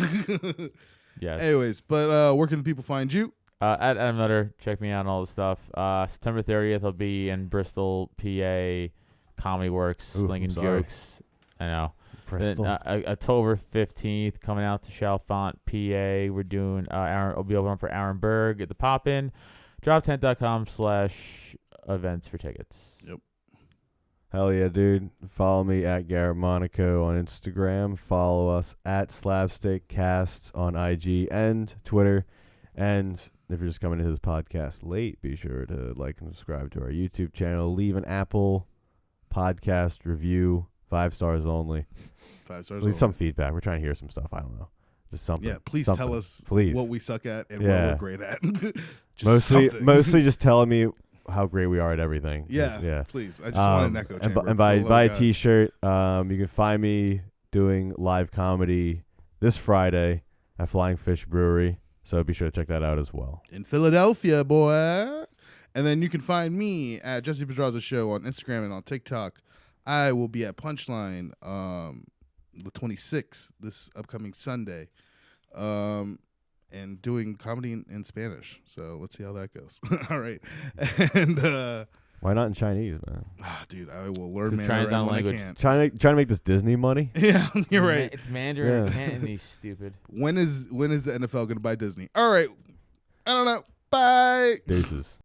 Yes. Anyways, but where can people find you? At Adam Nutter, check me out on all the stuff. September 30th, I'll be in Bristol, PA, Comedy Works, slinging jokes. I know. Bristol. Then, October 15th, coming out to Chalfont, PA. We're doing I'll be opening for Aaron Berg at the Pop-In. DropTent.com/events for tickets. Yep. Hell yeah, dude. Follow me at Garrett Monaco on Instagram. Follow us at Slapstick Cast on IG and Twitter. And if you're just coming into this podcast late, be sure to like and subscribe to our YouTube channel. Leave an Apple podcast review. 5 stars only. 5 stars. Leave some feedback. We're trying to hear some stuff. I don't know. Just something. Yeah, please something. tell us please. what we suck at and what we're great at. mostly just telling me how great we are at everything. Yeah. Please. I just want an echo chamber. And buy a T-shirt. You can find me doing live comedy this Friday at Flying Fish Brewery. So be sure to check that out as well. In Philadelphia, boy. And then you can find me at Jesse Pedraza Show on Instagram and on TikTok. I will be at Punchline the 26th, this upcoming Sunday, and doing comedy in Spanish. So let's see how that goes. All right. And why not in Chinese, man? Dude, I will learn Mandarin when language. I can. Trying to make this Disney money? Yeah, you're right. It's Mandarin and Cantonese, stupid. When is the NFL going to buy Disney? All right. I don't know. Bye. Deuces.